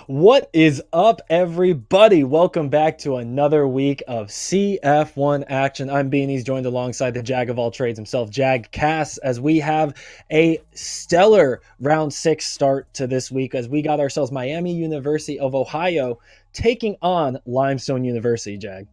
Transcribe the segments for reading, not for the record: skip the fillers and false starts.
What is up, everybody? Welcome back to another week of CF1 action. I'm Beanies, joined alongside the Jag of all trades himself, Jag Cass, as we have a stellar round 6 start to this week as we got ourselves Miami University of Ohio taking on Limestone University, Jag.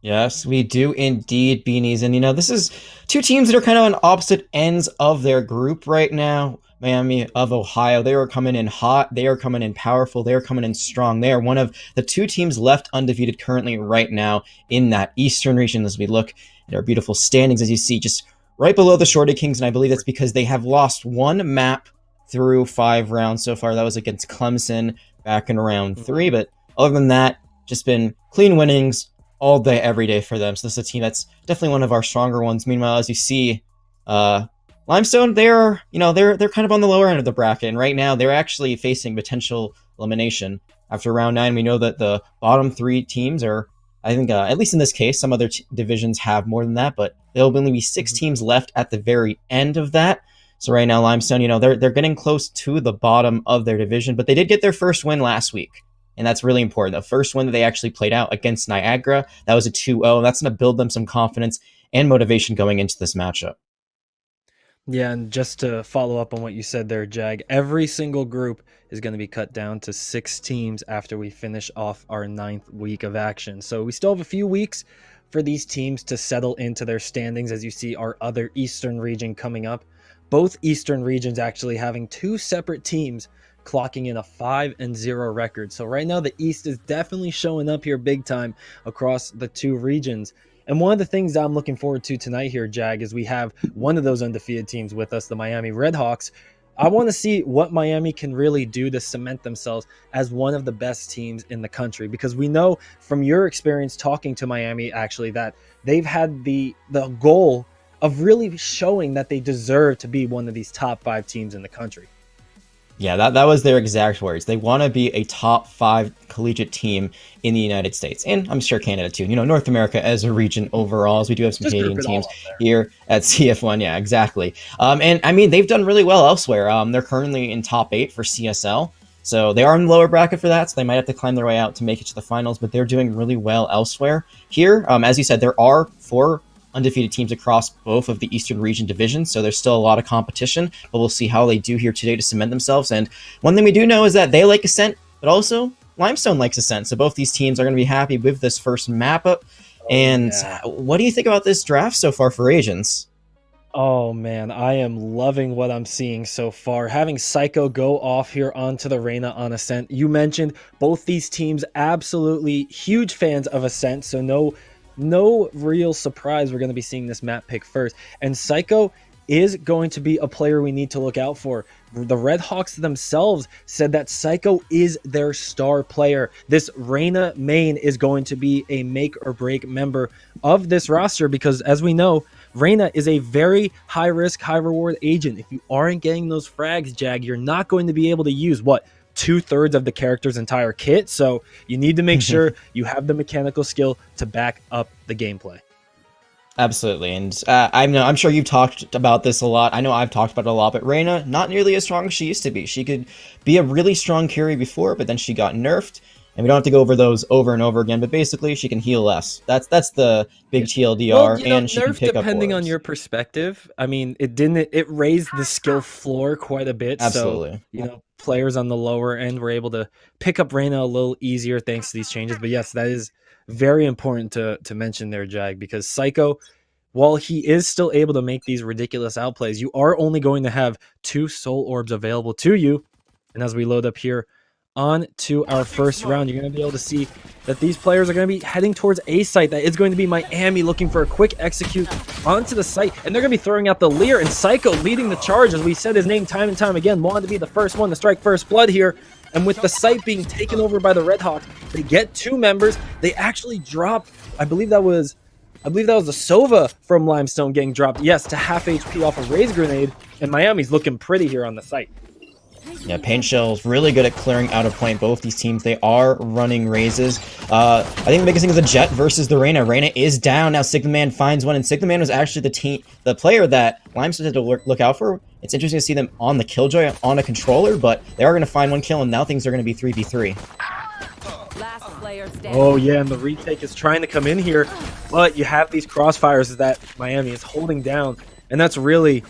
Yes, we do indeed, Beanies. And, this is two teams that are kind of on opposite ends of their group right now. Miami of Ohio, they are coming in hot. They are coming in powerful. They are coming in strong. They are one of the two teams left undefeated currently right now in that Eastern region as we look at our beautiful standings, as you see, just right below the Shorty Kings. And I believe that's because they have lost one map through 5 rounds so far. That was against Clemson back in round 3. But other than that, just been clean winnings all day, every day for them. So this is a team that's definitely one of our stronger ones. Meanwhile, as you see, Limestone, they're kind of on the lower end of the bracket, and right now they're actually facing potential elimination. After round 9, we know that the bottom 3 teams are, I think, at least in this case, some other divisions have more than that, but there'll only be 6 teams left at the very end of that. So right now, Limestone, they're getting close to the bottom of their division, but they did get their first win last week. And that's really important. The first one that they actually played out against Niagara, that was a 2-0. And that's going to build them some confidence and motivation going into this matchup. Yeah, and just to follow up on what you said there, Jag, every single group is going to be cut down to 6 teams after we finish off our 9th week of action. So we still have a few weeks for these teams to settle into their standings. As you see, our other Eastern region coming up. Both Eastern regions actually having 2 separate teams clocking in a 5-0 record. So right now the East is definitely showing up here big time across the 2 regions. And one of the things that I'm looking forward to tonight here, Jag, is we have one of those undefeated teams with us, the Miami Redhawks. I want to see what Miami can really do to cement themselves as one of the best teams in the country, because we know from your experience talking to Miami actually that they've had the goal of really showing that they deserve to be one of these top 5 teams in the country. Yeah, that was their exact words. They want to be a top 5 collegiate team in the United States. And I'm sure Canada too. North America as a region overall, as we do have some Canadian teams here at CF1. Yeah, exactly. And I mean, they've done really well elsewhere. They're currently in top 8 for CSL. So they are in the lower bracket for that. So they might have to climb their way out to make it to the finals. But they're doing really well elsewhere. Here, as you said, there are 4 undefeated teams across both of the Eastern region divisions, so there's still a lot of competition, but we'll see how they do here today to cement themselves. And one thing we do know is that they like Ascent, but also Limestone likes Ascent, so both these teams are going to be happy with this first map up. And what do you think about this draft so far for Asians? Oh man, I am loving what I'm seeing so far. Having Psycho go off here onto the Reyna on Ascent. You mentioned both these teams absolutely huge fans of Ascent, so no real surprise we're going to be seeing this map pick first. And Psycho is going to be a player we need to look out for. The Redhawks themselves said that Psycho is their star player. This Reyna main is going to be a make or break member of this roster because, as we know, Reyna is a very high risk, high reward agent. If you aren't getting those frags, Jag, you're not going to be able to use 2/3 of the character's entire kit, so you need to make sure you have the mechanical skill to back up the gameplay. Absolutely, and I'm sure you've talked about this a lot. I know I've talked about it a lot, but Reyna, not nearly as strong as she used to be. She could be a really strong carry before, but then she got nerfed, and we don't have to go over those over and over again, but basically she can heal less. That's the big TLDR, well, and she can pick up depending orbs. on your perspective. I mean, it raised the skill floor quite a bit. Absolutely. So, players on the lower end were able to pick up Reyna a little easier thanks to these changes. But yes, that is very important to mention there, Jag, because Psycho, while he is still able to make these ridiculous outplays, you are only going to have 2 soul orbs available to you. And as we load up here on to our first round, you're going to be able to see that these players are going to be heading towards a site that is going to be Miami, looking for a quick execute onto the site, and they're going to be throwing out the Leer, and Psycho leading the charge, as we said his name time and time again, wanted to be the first one to strike first blood here. And with the site being taken over by the Redhawks, they get 2 members. They actually drop, I believe that was the Sova from Limestone getting dropped, yes, to half HP off a Raise Grenade, and Miami's looking pretty here on the site. Yeah, Paint Shell's really good at clearing out of point. Both these teams, they are running raises. I think the biggest thing is the Jet versus the Reyna. Reyna is down. Now Sigma Man finds one, and Sigma Man was actually the player that Limestone had to look out for. It's interesting to see them on the Killjoy on a controller, but they are going to find one kill, and now things are going to be 3v3. Oh yeah, and the retake is trying to come in here, but you have these crossfires that Miami is holding down, and that's really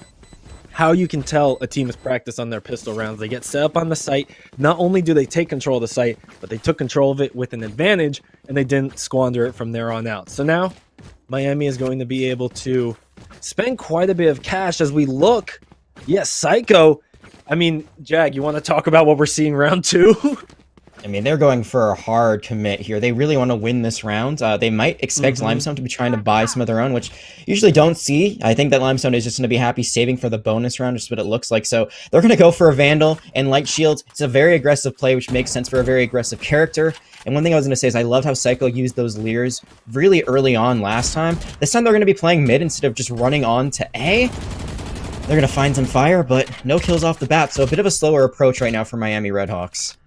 how you can tell a team has practiced on their pistol rounds. They get set up on the site. Not only do they take control of the site, but they took control of it with an advantage, and they didn't squander it from there on out. So now, Miami is going to be able to spend quite a bit of cash as we look. Yes, Psycho. I mean, Jag, you want to talk about what we're seeing round 2? I mean, they're going for a hard commit here. They really want to win this round. They might expect Limestone to be trying to buy some of their own, which you usually don't see. I think that Limestone is just going to be happy saving for the bonus round, just what it looks like. So they're going to go for a Vandal and Light Shields. It's a very aggressive play, which makes sense for a very aggressive character. And one thing I was going to say is I loved how Psycho used those Leers really early on last time. This time they're going to be playing mid instead of just running on to A. They're going to find some fire, but no kills off the bat. So a bit of a slower approach right now for Miami Redhawks.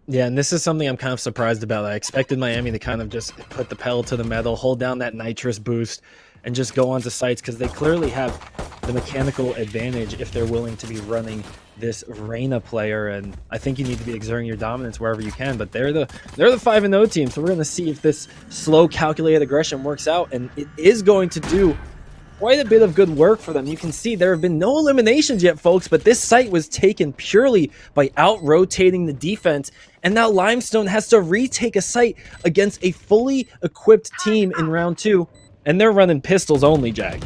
Yeah, and this is something I'm kind of surprised about. I expected Miami to kind of just put the pedal to the metal, hold down that nitrous boost, and just go onto sites because they clearly have the mechanical advantage if they're willing to be running this Reyna player. And I think you need to be exerting your dominance wherever you can. But they're the 5-0 team, so we're going to see if this slow, calculated aggression works out, and it is going to do quite a bit of good work for them. You can see there have been no eliminations yet, folks, but this site was taken purely by out-rotating the defense, and now Limestone has to retake a site against a fully equipped team in round 2, and they're running pistols only, Jag.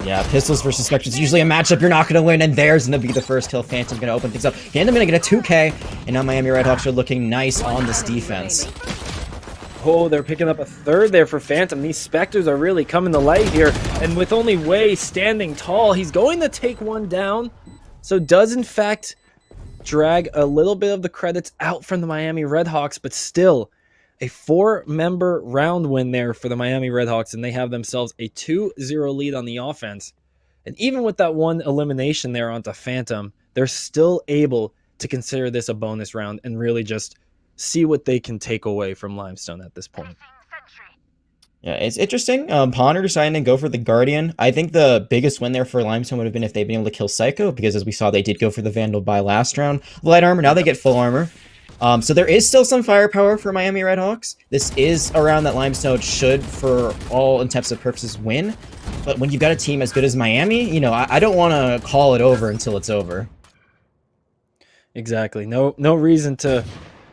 Yeah, pistols versus Spectres, usually a matchup you're not going to win, and there's going to be the first kill. Phantom's going to open things up. Phantom's going to get a 2K, and now Miami Redhawks are looking nice on this defense. Oh, they're picking up a third there for Phantom. These Spectres are really coming to light here. And with only Wei standing tall, he's going to take one down. So does, in fact, drag a little bit of the credits out from the Miami Redhawks, but still a 4-member round win there for the Miami Redhawks, and they have themselves a 2-0 lead on the offense. And even with that one elimination there onto Phantom, they're still able to consider this a bonus round and really just see what they can take away from Limestone at this point. Yeah, it's interesting. Ponder deciding to go for the Guardian. I think the biggest win there for Limestone would have been if they'd been able to kill Psycho, because as we saw, they did go for the Vandal by last round. Light armor, now they get full armor. So there is still some firepower for Miami Redhawks. This is a round that Limestone should, for all intents and purposes, win. But when you've got a team as good as Miami, you know, I don't want to call it over until it's over. Exactly. No reason to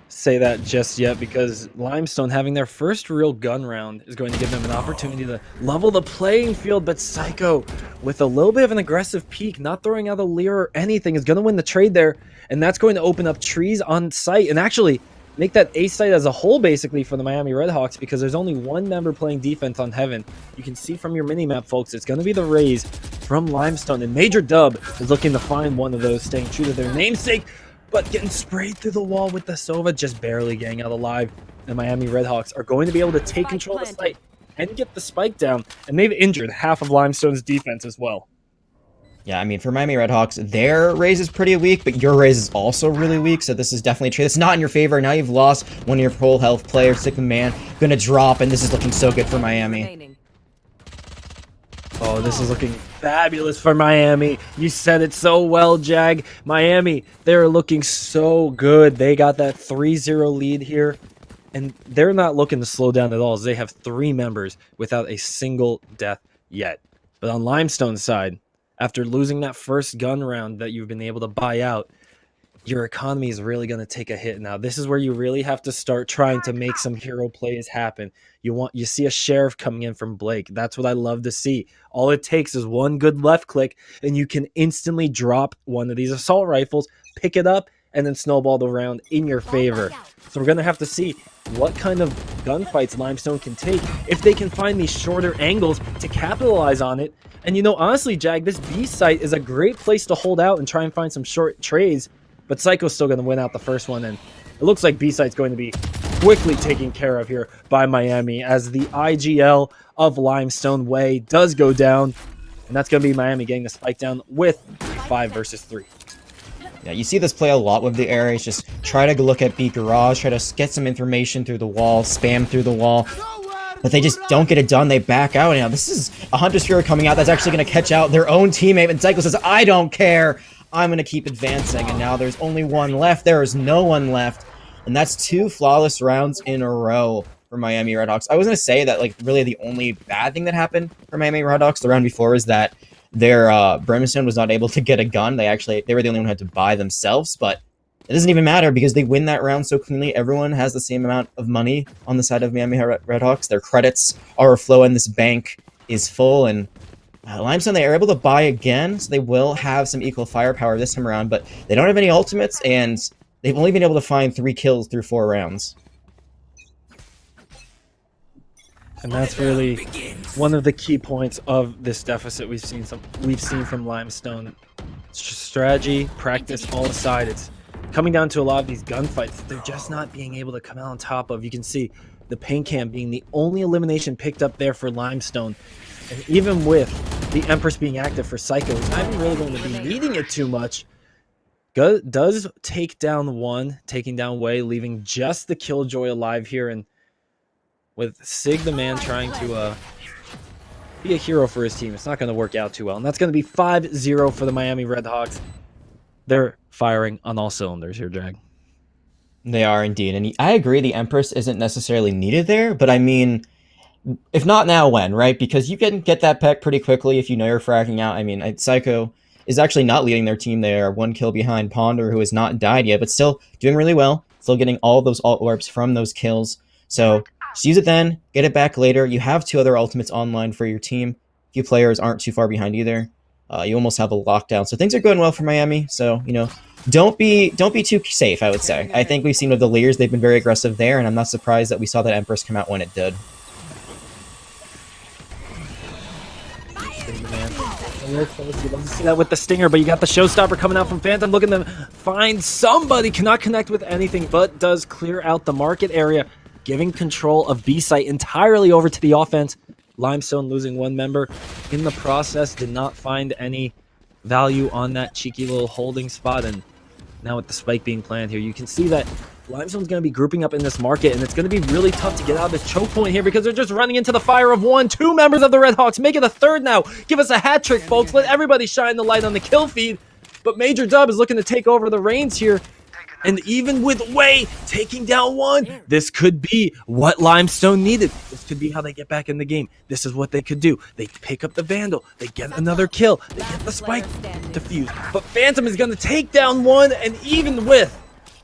say that just yet, because Limestone having their first real gun round is going to give them an opportunity to level the playing field. But Psycho, with a little bit of an aggressive peek, not throwing out a Leer or anything, is going to win the trade there, and that's going to open up trees on site and actually make that A site as a whole basically for the Miami Redhawks, because there's only one member playing defense on Heaven. You can see from your minimap, folks, it's going to be the Rays from Limestone, and Major Dub is looking to find one of those, staying true to their namesake, but getting sprayed through the wall with the Sova, just barely getting out alive. The Miami Redhawks are going to be able to take control of the site and get the spike down, and they've injured half of Limestone's defense as well. Yeah, I mean, for Miami Redhawks, their raise is pretty weak, but your raise is also really weak, so this is definitely a trade. It's not in your favor. Now you've lost one of your full health players, Sigma Man, gonna drop, and this is looking so good for Miami. Oh, this is looking fabulous for Miami. You said it so well, Jag. Miami, they're looking so good. They got that 3-0 lead here, and they're not looking to slow down at all, as they have 3 members without a single death yet. But on Limestone's side, after losing that first gun round that you've been able to buy out, your economy is really going to take a hit now. This is where you really have to start trying to make some hero plays happen. You see a sheriff coming in from Blake. That's what I love to see. All it takes is one good left click, and you can instantly drop one of these assault rifles, pick it up, and then snowball the round in your favor. So we're going to have to see what kind of gunfights Limestone can take, if they can find these shorter angles to capitalize on it. And you know, honestly, Jag, this B site is a great place to hold out and try and find some short trades. But Psycho's still going to win out the first one, and it looks like B-Site's going to be quickly taken care of here by Miami, as the IGL of Limestone Way does go down, and that's going to be Miami getting the spike down with 5 versus 3. Yeah, you see this play a lot with the Ares. Just try to look at B Garage, try to get some information through the wall, spam through the wall. But they just don't get it done. They back out. Now, this is a Hunter's Fury coming out that's actually going to catch out their own teammate. And Psycho says, I don't care. I'm going to keep advancing. And now there's only one left. There is no one left. And that's 2 flawless rounds in a row for Miami Redhawks. I was going to say that, like, really the only bad thing that happened for Miami Redhawks the round before is that their Brimstone was not able to get a gun. They were the only one who had to buy themselves, but it doesn't even matter because they win that round so cleanly. Everyone has the same amount of money on the side of Miami Redhawks. Their credits are flowing. This bank is full, and Limestone, they are able to buy again, so they will have some equal firepower this time around, but they don't have any ultimates, and they've only been able to find 3 kills through 4 rounds. And that's really one of the key points of this deficit we've seen from Limestone. It's just strategy, practice, all aside. It's coming down to a lot of these gunfights that they're just not being able to come out on top of. You can see the paint cam being the only elimination picked up there for Limestone. And even with the Empress being active for Psycho, he's not even really going to be needing it too much. Does take down one, taking down Wei, leaving just the Killjoy alive here, and with Sig the man trying to be a hero for his team, it's not going to work out too well. And that's going to be 5-0 for the Miami Redhawks. They're firing on all cylinders here, Jag. They are indeed. And I agree the Empress isn't necessarily needed there, but I mean, if not now, when, right? Because you can get that peck pretty quickly if you know you're fracking out. I mean, Psycho is actually not leading their team. They are 1 kill behind Ponder, who has not died yet, but still doing really well. Still getting all those alt orbs from those kills. So just use it then, get it back later. You have 2 other ultimates online for your team. Few players aren't too far behind either. You almost have a lockdown. So things are going well for Miami. So, you know, don't be too safe, I would say. I think we've seen with the leaders, they've been very aggressive there, and I'm not surprised that we saw that Empress come out when it did. You love to see that with the Stinger, but you got the Showstopper coming out from Phantom, looking to find somebody. Cannot connect with anything, but does clear out the market area, giving control of B site entirely over to the offense. Limestone losing 1 member in the process, did not find any value on that cheeky little holding spot, and now with the spike being planned here, you can see that Limestone's going to be grouping up in this market, and it's going to be really tough to get out of this choke point here because they're just running into the fire of 2 members of the Redhawks. Make it a 3rd now. Give us a hat trick, folks. Let everybody shine the light on the kill feed. But Major Dub is looking to take over the reins here. And even with Wei taking down 1, this could be what Limestone needed. This could be how they get back in the game. This is what they could do. They pick up the Vandal. They get another kill. They get the spike defused. But Phantom is going to take down 1, and even with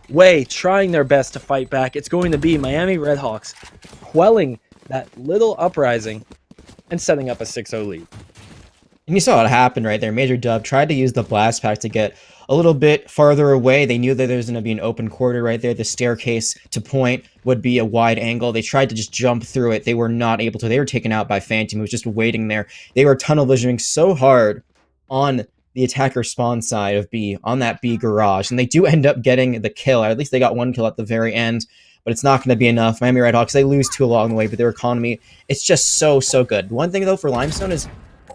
Wei trying their best to fight back, it's going to be Miami Redhawks quelling that little uprising and setting up a 6-0 lead. And you saw what happened right there. Major Dub tried to use the blast pack to get a little bit farther away. They knew that there was going to be an open quarter right there. The staircase to point would be a wide angle. They tried to just jump through it. They were not able to. They were taken out by Phantom, who was just waiting there. They were tunnel visioning so hard on the attacker spawn side of B, on that B garage, and they do end up getting the kill, or at least they got 1 kill at the very end, but it's not going to be enough. Miami Redhawks, they lose 2 along the way, but their economy, it's just so good. One thing, though, for Limestone is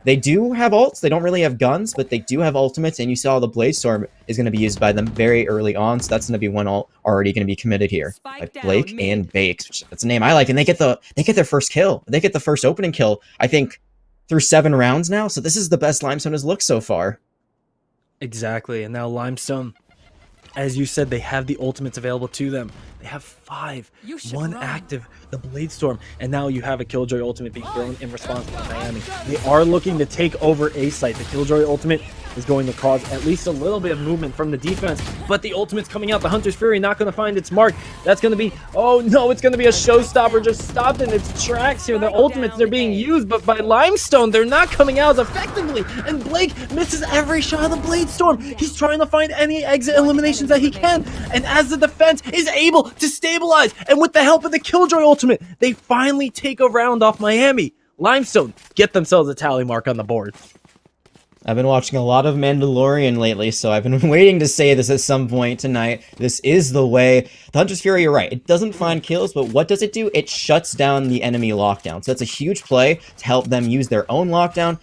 they do have ults. They don't really have guns, but they do have ultimates, and you saw the Bladestorm is going to be used by them very early on, so that's going to be 1 ult already going to be committed here by Blake and Bakes, which that's a name I like, and they get their first kill. They get the first opening kill, I think, through 7 rounds now, so this is the best Limestone has looked so far. Exactly, and now Limestone, as you said, they have the ultimates available to them. They have 5, 1 active, the Bladestorm, and now you have a Killjoy ultimate being thrown in response to Miami. They are looking to take over A site. The Killjoy ultimate is going to cause at least a little bit of movement from the defense, but the ultimate's coming out. The Hunter's Fury not going to find its mark. That's going to be, oh no, it's going to be a showstopper, just stopped in its tracks here. The ultimates, they're being used, but by Limestone, they're not coming out as effectively, and Blake misses every shot of the Bladestorm. He's trying to find any exit eliminations that he can, and as the defense is able to stabilize, and with the help of the Killjoy ultimate, they finally take a round off Miami. Limestone get themselves a tally mark on the board. I've been watching a lot of Mandalorian lately, so I've been waiting to say this at some point tonight. This is the way. The Hunter's Fury, you're right. It doesn't find kills, but what does it do? It shuts down the enemy lockdown. So that's a huge play to help them use their own lockdown.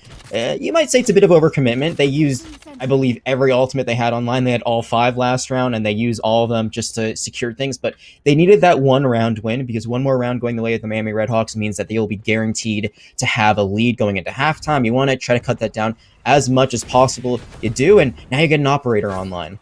You might say it's a bit of overcommitment. They used I believe, every ultimate they had online. They had all 5 last round, and they used all of them just to secure things. But they needed that 1 round win, because 1 more round going the way of the Miami Redhawks means that they will be guaranteed to have a lead going into halftime. You want to try to cut that down as much as possible. You do, and now you get an operator online.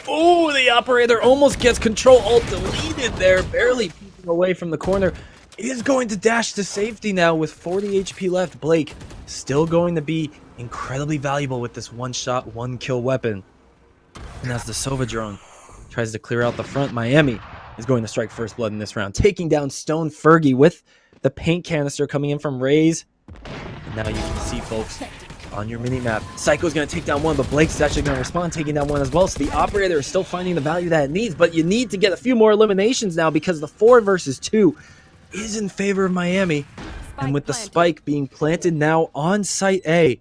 Oh, the operator almost gets control alt deleted there, barely peeking away from the corner. Is going to dash to safety now with 40 HP left. Blake still going to be incredibly valuable with this 1-shot, 1-kill weapon. And as the Sova drone tries to clear out the front, Miami is going to strike first blood in this round, taking down Stone Fergie with the paint canister coming in from Raze. And now you can see, folks, on your mini-map, Psycho's going to take down one, but Blake's actually going to respond, taking down one as well. So the operator is still finding the value that it needs, but you need to get a few more eliminations now, because the 4 versus 2 is in favor of Miami. And with the spike being planted now on site A,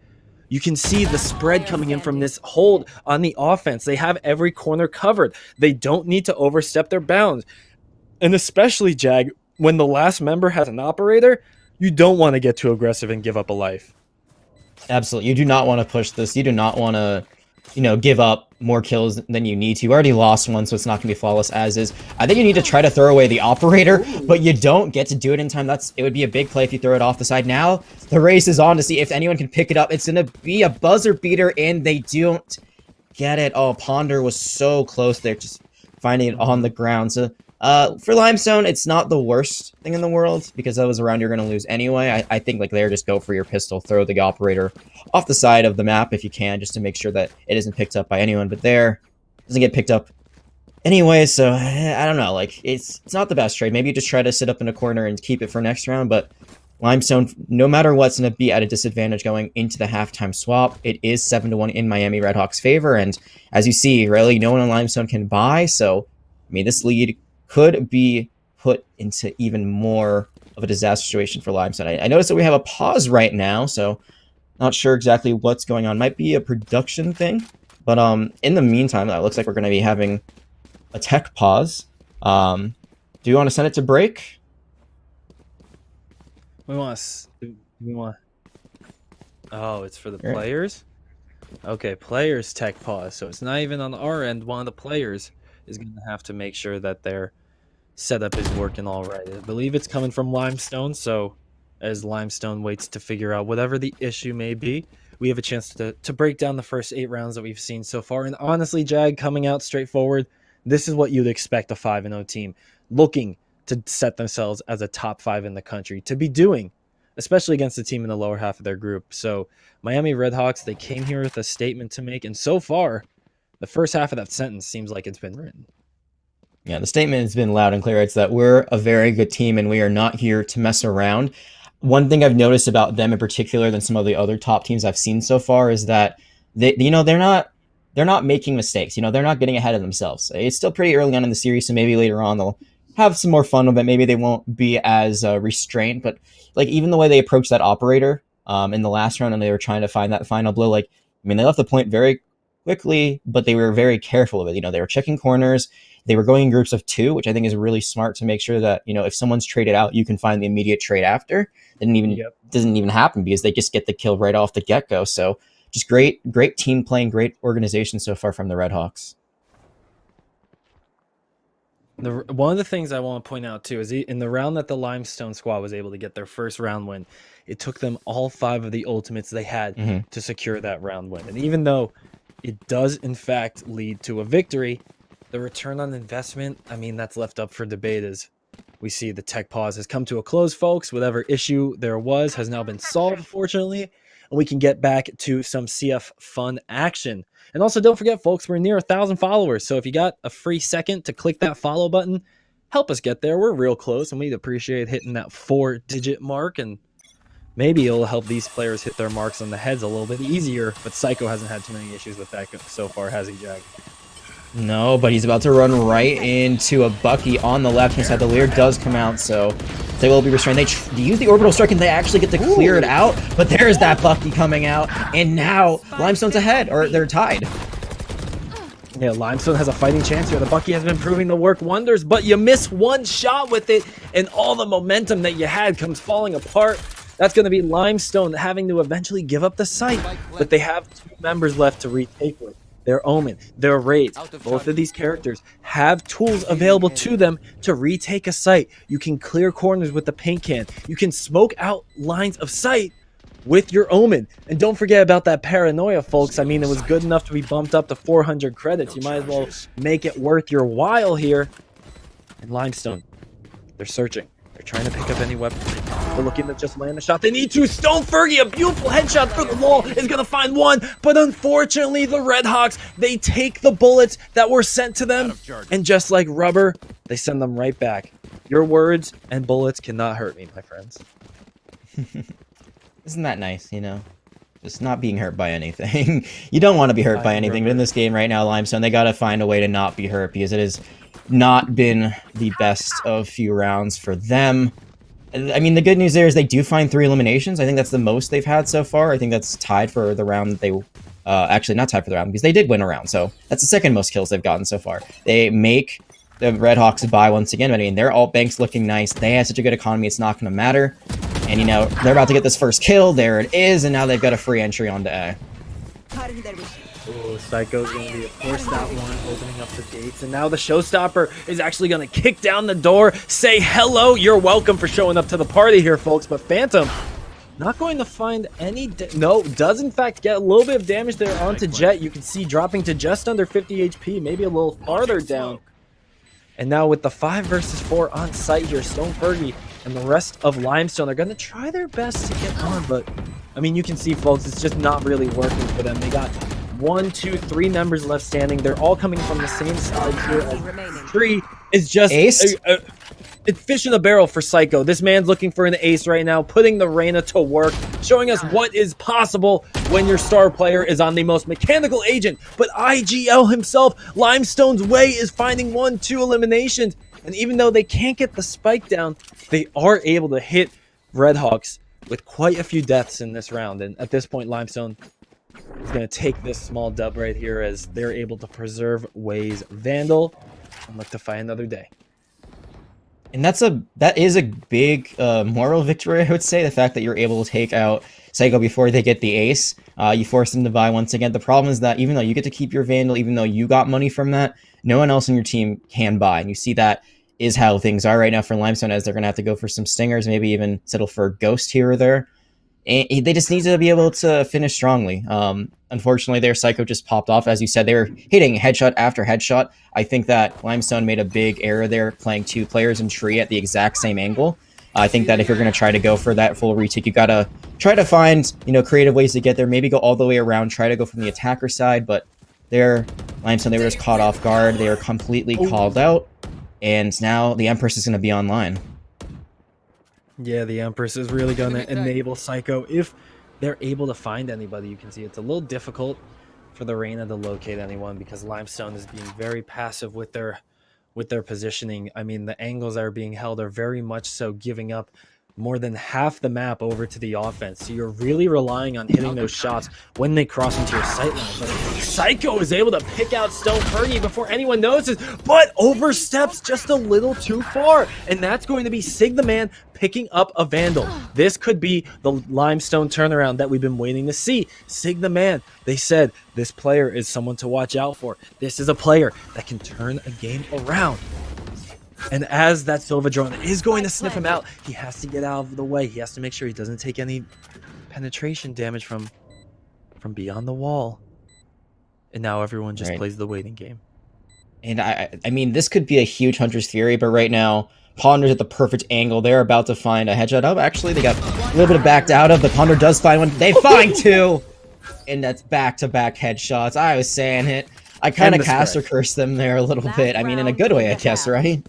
you can see the spread coming in from this hold on the offense. They have every corner covered. They don't need to overstep their bounds. And especially, Jag, when the last member has an operator, you don't want to get too aggressive and give up a life. Absolutely. You do not want to push this. You do not want to, give up more kills than you need to. You already lost one, so it's not going to be flawless as is. I think you need to try to throw away the operator, but you don't get to do it in time. It would be a big play if you throw it off the side. Now the race is on to see if anyone can pick it up. It's going to be a buzzer beater, and they don't get it. Oh, Ponder was so close there, just finding it on the ground. So for Limestone, it's not the worst thing in the world, because that was a round you're going to lose anyway. I think, like, there, just go for your pistol, throw the operator off the side of the map if you can, just to make sure that it isn't picked up by anyone. But there, doesn't get picked up anyway, so I don't know. Like, it's not the best trade. Maybe you just try to sit up in a corner and keep it for next round, but Limestone, no matter what's going to be at a disadvantage going into the halftime swap. It is 7-1 in Miami Redhawks' favor, and as you see, really, no one on Limestone can buy, so, I mean, this lead could be put into even more of a disaster situation for Limestone. I noticed that we have a pause right now, so not sure exactly what's going on. Might be a production thing, but in the meantime, it looks like we're going to be having a tech pause. Do you want to send it to break? We want. Oh, it's for the players? Okay, players tech pause. So it's not even on our end. One of the players is going to have to make sure that their setup is working all right. I believe it's coming from Limestone, so as Limestone waits to figure out whatever the issue may be, we have a chance to break down the first 8 rounds that we've seen so far. And honestly, Jag, coming out straightforward, this is what you'd expect a 5-0 team looking to set themselves as a top 5 in the country to be doing, especially against the team in the lower half of their group. So Miami Redhawks, they came here with a statement to make, and so far, the first half of that sentence seems like it's been written. Yeah, the statement has been loud and clear. It's that we're a very good team and we are not here to mess around. One thing I've noticed about them in particular than some of the other top teams I've seen so far is that they're not making mistakes. They're not getting ahead of themselves. It's still pretty early on in the series, so maybe later on they'll have some more fun with it. Maybe they won't be as restrained, but like even the way they approached that operator in the last round and they were trying to find that final blow, like, I mean, they left the point very quickly, but they were very careful of it. They were checking corners. They were going in groups of 2, which I think is really smart to make sure that, if someone's traded out, you can find the immediate trade after. Doesn't even happen because they just get the kill right off the get-go. So just great team playing, great organization so far from the Redhawks. One of the things I want to point out too is in the round that the Limestone squad was able to get their first round win, it took them all 5 of the ultimates they had to secure that round win. And even though it does in fact lead to a victory, the return on investment, I mean, that's left up for debate as we see the tech pause has come to a close, folks. Whatever issue there was has now been solved, fortunately, and we can get back to some CF1 action. And also, don't forget, folks, we're near 1,000 followers, so if you got a free second to click that follow button, help us get there. We're real close, and we'd appreciate hitting that 4-digit mark, and maybe it'll help these players hit their marks on the heads a little bit easier, but Psycho hasn't had too many issues with that so far, has he, Jag? No, but he's about to run right into a Bucky on the left-hand side. The Leer does come out, so they will be restrained. They use the orbital strike, and they actually get to clear it out, but there's that Bucky coming out, and now Limestone's ahead, or they're tied. Yeah, Limestone has a fighting chance here. The Bucky has been proving to work wonders, but you miss one shot with it, and all the momentum that you had comes falling apart. That's going to be Limestone having to eventually give up the site. But they have 2 members left to retake with. Their Omen, their Raids. Both of these characters have tools available to them to retake a site. You can clear corners with the paint can. You can smoke out lines of sight with your Omen. And don't forget about that paranoia, folks. I mean, it was good enough to be bumped up to 400 credits. You might as well make it worth your while here. And Limestone, they're searching. They're trying to pick up any weapons. They're looking to just land a shot. They need to. Stone Fergie, a beautiful headshot through the wall, is going to find one. But unfortunately, the Redhawks, they take the bullets that were sent to them. And just like rubber, they send them right back. Your words and bullets cannot hurt me, my friends. Isn't that nice, you know? Just not being hurt by anything. You don't want to be hurt by anything, but in this game right now, Limestone, they got to find a way to not be hurt because it has not been the best of few rounds for them. I mean, the good news there is they do find 3 eliminations. I think that's the most they've had so far. I think that's tied for the round that they... actually, not tied for the round, because they did win a round, so that's the second most kills they've gotten so far. They make the Redhawks buy once again, but I mean, their alt bank's looking nice. They have such a good economy, it's not going to matter. And, you know, they're about to get this first kill. There it is, and now they've got a free entry onto A. Oh, Psycho's going to be, of course, that one opening up the gates. And now the showstopper is actually going to kick down the door, say hello. You're welcome for showing up to the party here, folks. But Phantom, not going to find any... No, does in fact get a little bit of damage there onto Jet. You can see dropping to just under 50 HP, maybe a little farther down. And now with the 5 versus 4 on site here, Stone Fergie and the rest of Limestone are going to try their best to get on. But, I mean, you can see, folks, it's just not really working for them. They got 1, 2, 3 members left standing. They're all coming from the same side here. As 3 is just... Ace? It's fish in a barrel for Psycho. This man's looking for an ace right now, putting the Reyna to work, showing us what is possible when your star player is on the most mechanical agent. But IGL himself, Limestone's way, is finding 1, 2 eliminations. And even though they can't get the spike down, they are able to hit Redhawks with quite a few deaths in this round. And at this point, Limestone is going to take this small dub right here as they're able to preserve Way's Vandal and look to fight another day. And that is a big moral victory, I would say. The fact that you're able to take out Psycho before they get the ace. You force them to buy once again. The problem is that even though you get to keep your Vandal, even though you got money from that, no one else in your team can buy. And you see that is how things are right now for Limestone, as they're going to have to go for some stingers, maybe even settle for a ghost here or there. And they just need to be able to finish strongly. Unfortunately, their Psycho just popped off. As you said, they were hitting headshot after headshot. I think that Limestone made a big error there, playing 2 players in tree at the exact same angle. I think that if you're going to try to go for that full retake, you got to try to find, you know, creative ways to get there. Maybe go all the way around, try to go from the attacker side. But there, Limestone, they were just caught off guard. They were completely called out. And now the Empress is going to be online. Yeah, the Empress is really going to enable Psycho if they're able to find anybody. You can see it's a little difficult for the Reyna to locate anyone because Limestone is being very passive with their positioning. I mean, the angles that are being held are very much so giving up more than half the map over to the offense. So you're really relying on hitting those shots when they cross into your sightline. But Psycho is able to pick out Stone Fergie before anyone notices, but oversteps just a little too far. And that's going to be Sig the Man picking up a Vandal. This could be the Limestone turnaround that we've been waiting to see. Sig the Man, they said, this player is someone to watch out for. This is a player that can turn a game around. And as that Silva drone is going to sniff him out, he has to get out of the way. He has to make sure he doesn't take any penetration damage from beyond the wall. And now everyone just plays the waiting game. And I mean, this could be a huge Hunter's Fury, but right now, Ponder's at the perfect angle. They're about to find a headshot. Oh, actually, they got a little bit of backed out of, but Ponder does find one. They find 2! And that's back-to-back headshots. I was saying it. I kind of cast or cursed them there a little bit. I mean, in a good way, I guess, right?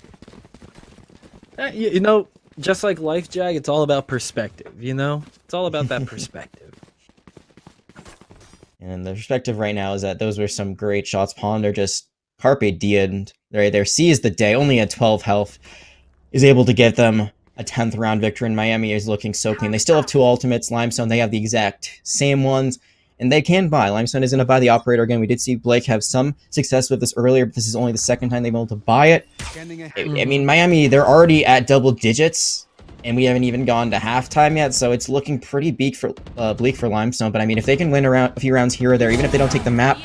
You know, just like life, Jag, it's all about perspective, you know? It's all about that perspective. And the perspective right now is that those were some great shots. Ponder just carpe diem. Right there, sees the day, only at 12 health, is able to get them a 10th round victory, and Miami is looking so clean. They still have 2 ultimates. Limestone, they have the exact same ones. And they can buy. Limestone is going to buy the operator again. We did see Blake have some success with this earlier, but this is only the second time they've been able to buy it. I mean, Miami, they're already at double digits. and we haven't even gone to halftime yet, so it's looking pretty bleak for Limestone. But I mean, if they can win around a few rounds here or there, even if they don't take the map,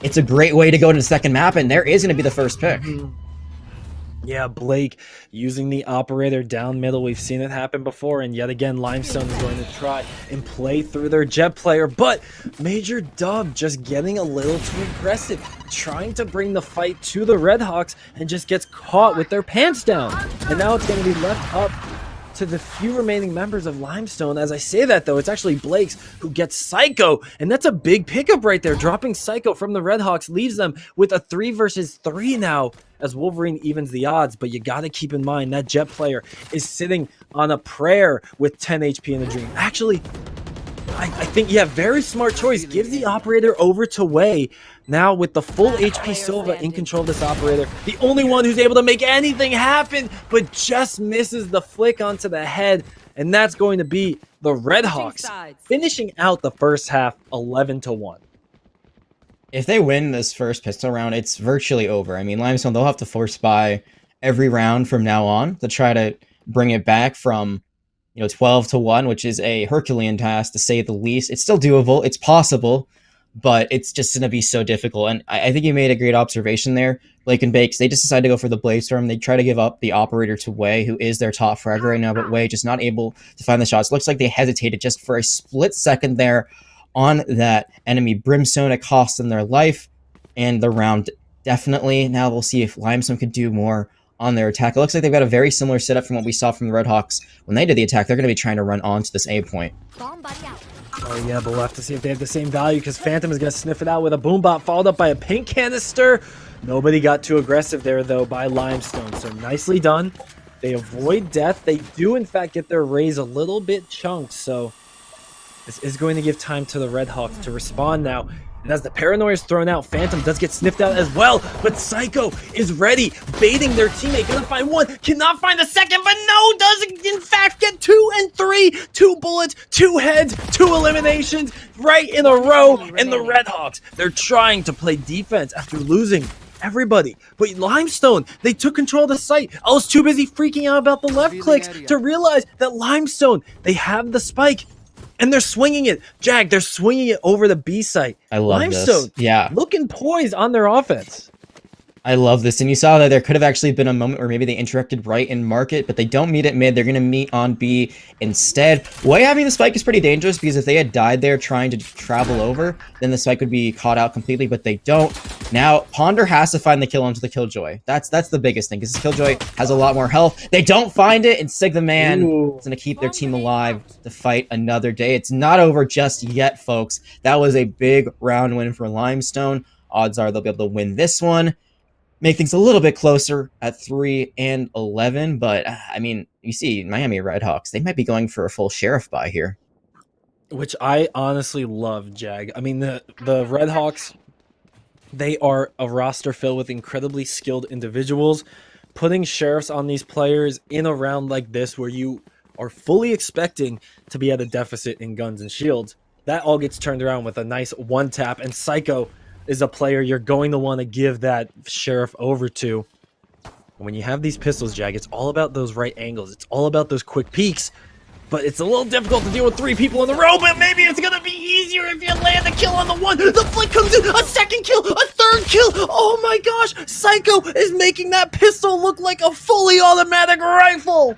it's a great way to go to the second map, and there is going to be the first pick. Yeah, Blake using the operator down middle. We've seen it happen before, and yet again, Limestone is going to try and play through their jet player, but Major Dub just getting a little too aggressive, trying to bring the fight to the Redhawks, and just gets caught with their pants down. And now it's going to be left up to the few remaining members of Limestone. As I say that, though, it's actually Blake's who gets Psycho, and that's a big pickup right there. Dropping Psycho from the Redhawks leaves them with a 3 versus 3 now, as Wolverine evens the odds. But you got to keep in mind that jet player is sitting on a prayer with 10 HP in a dream. Actually, I think, yeah, very smart choice. Gives the operator over to Wei. Now with the full HP Silva in control of this operator, the only one who's able to make anything happen, but just misses the flick onto the head. And that's going to be the Redhawks finishing out the first half 11-1. If they win this first pistol round, it's virtually over. I mean, Limestone, they'll have to force buy every round from now on to try to bring it back from 12-1, which is a Herculean task to say the least. It's still doable. It's possible, but it's just going to be so difficult. And I think you made a great observation there. Blake and Bakes, they just decided to go for the Bladestorm. They try to give up the operator to Wei, who is their top fragger right now, but Wei just not able to find the shots. Looks like they hesitated just for a split second there on that enemy Brimstone. It cost them their life and the round definitely. Now we'll see if Limestone could do more on their attack. It looks like they've got a very similar setup from what we saw from the Redhawks when they did the attack. They're going to be trying to run onto this A point. Oh yeah, but we'll have to see if they have the same value, because Phantom is going to sniff it out with a boombot followed up by a pink canister. Nobody got too aggressive there though by Limestone, so nicely done. They avoid death. They do in fact get their raise a little bit chunked, so this is going to give time to the Redhawks to respond now. And as the paranoia is thrown out, Phantom does get sniffed out as well, but Psycho is ready, baiting their teammate. Gonna find one, cannot find the second, but no, does in fact get 2 and 3. 2 bullets, 2 heads, 2 eliminations right in a row. And the Redhawks, they're trying to play defense after losing everybody. But Limestone, they took control of the site. I was too busy freaking out about the left clicks to realize that Limestone, they have the spike. And they're swinging it. Jag, they're swinging it over the B site. I love Limestone, this. Yeah. looking poised on their offense. I love this. And you saw that there could have actually been a moment where maybe they interacted right in market, but they don't meet at mid. They're going to meet on B instead. Wei having the spike is pretty dangerous, because if they had died there trying to travel over, then the spike would be caught out completely, but they don't. Now, Ponder has to find the kill onto the Killjoy. That's the biggest thing, because Killjoy has a lot more health. They don't find it, and Sig the Man is going to keep their team alive to fight another day. It's not over just yet, folks. That was a big round win for Limestone. Odds are they'll be able to win this one, make things a little bit closer at 3 and 11. But I mean, you see Miami Redhawks, they might be going for a full sheriff buy here, which I honestly love, Jag. I mean, the Redhawks, they are a roster filled with incredibly skilled individuals. Putting sheriffs on these players in a round like this, where you are fully expecting to be at a deficit in guns and shields, that all gets turned around with a nice one tap. And Psycho is a player you're going to want to give that sheriff over to. When you have these pistols, Jag, it's all about those right angles. It's all about those quick peeks. But it's a little difficult to deal with 3 people in a row, but maybe it's going to be easier if you land a kill on the one. The flick comes in, a second kill, a third kill. Oh my gosh, Psycho is making that pistol look like a fully automatic rifle.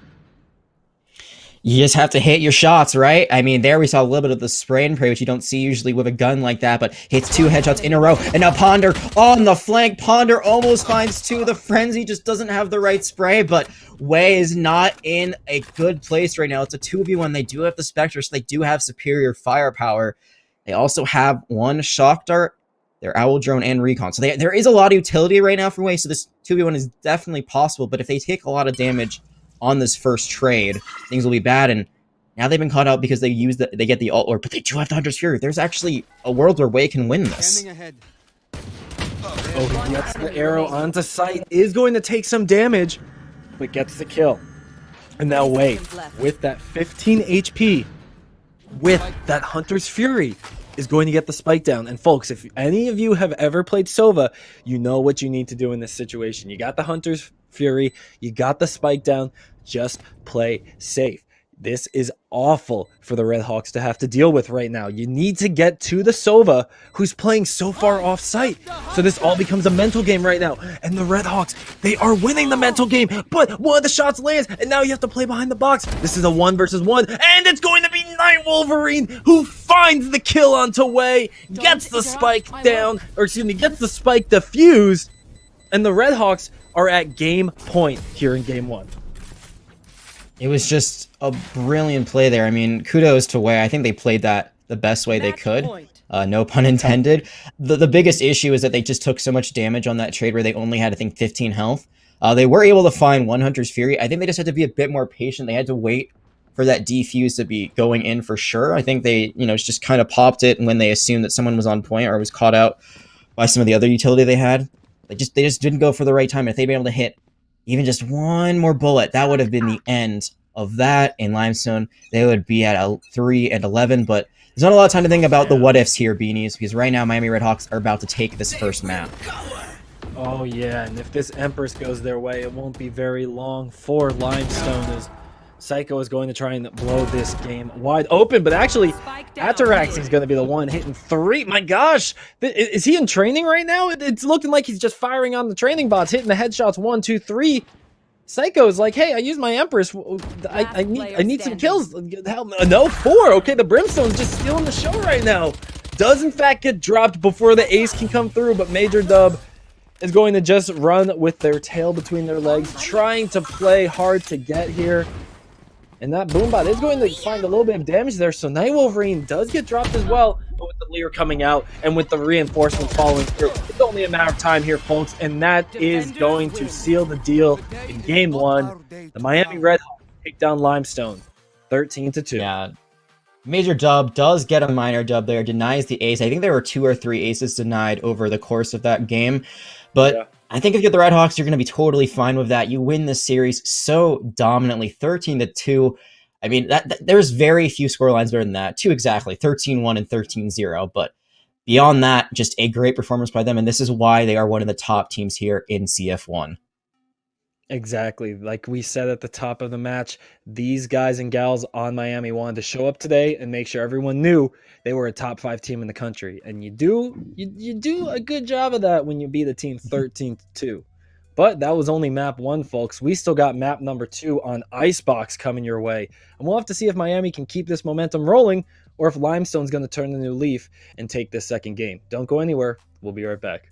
You just have to hit your shots, right? I mean, there we saw a little bit of the spray and pray, which you don't see usually with a gun like that, but hits 2 headshots in a row. And now Ponder on the flank. Ponder almost finds 2. The Frenzy just doesn't have the right spray, but Wei is not in a good place right now. It's a 2v1. They do have the Spectre, so they do have superior firepower. They also have 1 shock dart, their Owl Drone, and Recon. So there is a lot of utility right now for Wei, so this 2v1 is definitely possible, but if they take a lot of damage on this first trade, things will be bad. And now they've been caught out because they get the alt lord, but they do have the Hunter's Fury. There's actually a world where Wei can win this. Oh, he gets the arrow onto sight, is going to take some damage, but gets the kill. And now Wei, with that 15 HP, with that Hunter's Fury, is going to get the spike down. And folks, if any of you have ever played Sova, you know what you need to do in this situation. You got the Hunter's Fury, you got the spike down, just play safe. This is awful for the Redhawks to have to deal with right now. You need to get to the Sova, who's playing so far off site. So this all becomes a mental game right now. And the Redhawks, they are winning the mental game, but one of the shots lands, and now you have to play behind the box. This is a 1 versus 1, and it's going to be Night Wolverine who finds the kill on Taway, gets the spike down, or excuse me, gets the spike defused, and the Redhawks are at game point here in game 1. It was just a brilliant play there. I mean, kudos to Wei. I think they played that the best way they could. No pun intended. The biggest issue is that they just took so much damage on that trade where they only had, I think, 15 health. They were able to find 100's Fury. I think they just had to be a bit more patient. They had to wait for that defuse to be going in for sure. I think they, just kind of popped it when they assumed that someone was on point or was caught out by some of the other utility they had. They just didn't go for the right time. If they'd been able to hit even just one more bullet, that would have been the end of that. In Limestone, they would be at 3-11, but there's not a lot of time to think about the what ifs here, Beanies, because right now Miami Redhawks are about to take this first map. Oh yeah, and if this Empress goes their way, it won't be very long for Limestone, as Psycho is going to try and blow this game wide open, but actually Atarax is going to be the one hitting 3. My gosh, is he in training right now? It's looking like he's just firing on the training bots, hitting the headshots 1, 2, 3. Psycho is like, hey, I used my Empress. I need some kills. No, 4. Okay, the Brimstone's just stealing the show right now. Does in fact get dropped before the ace can come through, but Major Dub is going to just run with their tail between their legs, trying to play hard to get here. And that Boombot is going to find a little bit of damage there, so Night Wolverine does get dropped as well, but with the Leer coming out and with the reinforcements following through, it's only a matter of time here, folks, and that is going to seal the deal in game 1. The Miami Redhawks take down Limestone 13-2. Yeah. Major Dub does get a minor dub there, denies the ace. I think there were 2 or 3 aces denied over the course of that game, but yeah. I think if you're the Redhawks, you're going to be totally fine with that. You win this series so dominantly, 13-2. I mean, there's very few scorelines better than that. 2 exactly, 13-1 and 13-0. But beyond that, just a great performance by them, and this is why they are one of the top teams here in CF1. Exactly. Like we said at the top of the match, these guys and gals on Miami wanted to show up today and make sure everyone knew they were a top 5 team in the country. And you do a good job of that when you beat a team 13-2. But that was only map 1, folks. We still got map number 2 on Icebox coming your way. And we'll have to see if Miami can keep this momentum rolling or if Limestone's going to turn a new leaf and take this second game. Don't go anywhere. We'll be right back.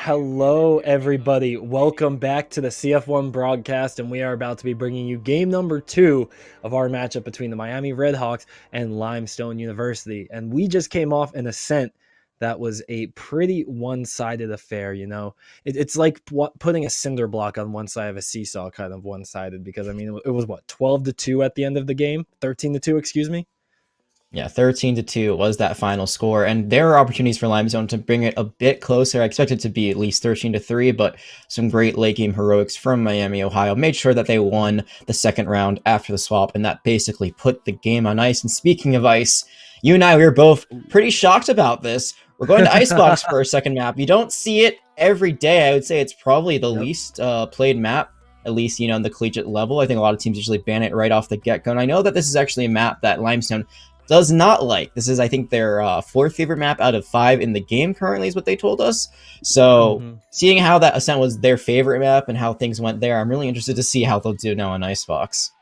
Hello, everybody. Welcome back to the CF1 broadcast, and we are about to be bringing you game number 2 of our matchup between the Miami Redhawks and Limestone University. And we just came off an ascent that was a pretty one-sided affair. It's like putting a cinder block on one side of a seesaw, kind of one-sided, because I mean it was what, 12-2 at the end of the game, 13-2, excuse me. Yeah, 13-2 was that final score, and there are opportunities for Limestone to bring it a bit closer. I expect it to be at least 13-3, but some great late game heroics from Miami, Ohio made sure that they won the second round after the swap, and that basically put the game on ice. And speaking of ice, you and I, we were both pretty shocked about this. We're going to Icebox for a second map. You don't see it every day. I would say it's probably the least played map, at least, in the collegiate level. I think a lot of teams usually ban it right off the get-go, and I know that this is actually a map that Limestone does not like. This is, I think, their fourth favorite map out of 5 in the game currently, is what they told us. So seeing how that Ascent was their favorite map and how things went there, I'm really interested to see how they'll do now on Icebox.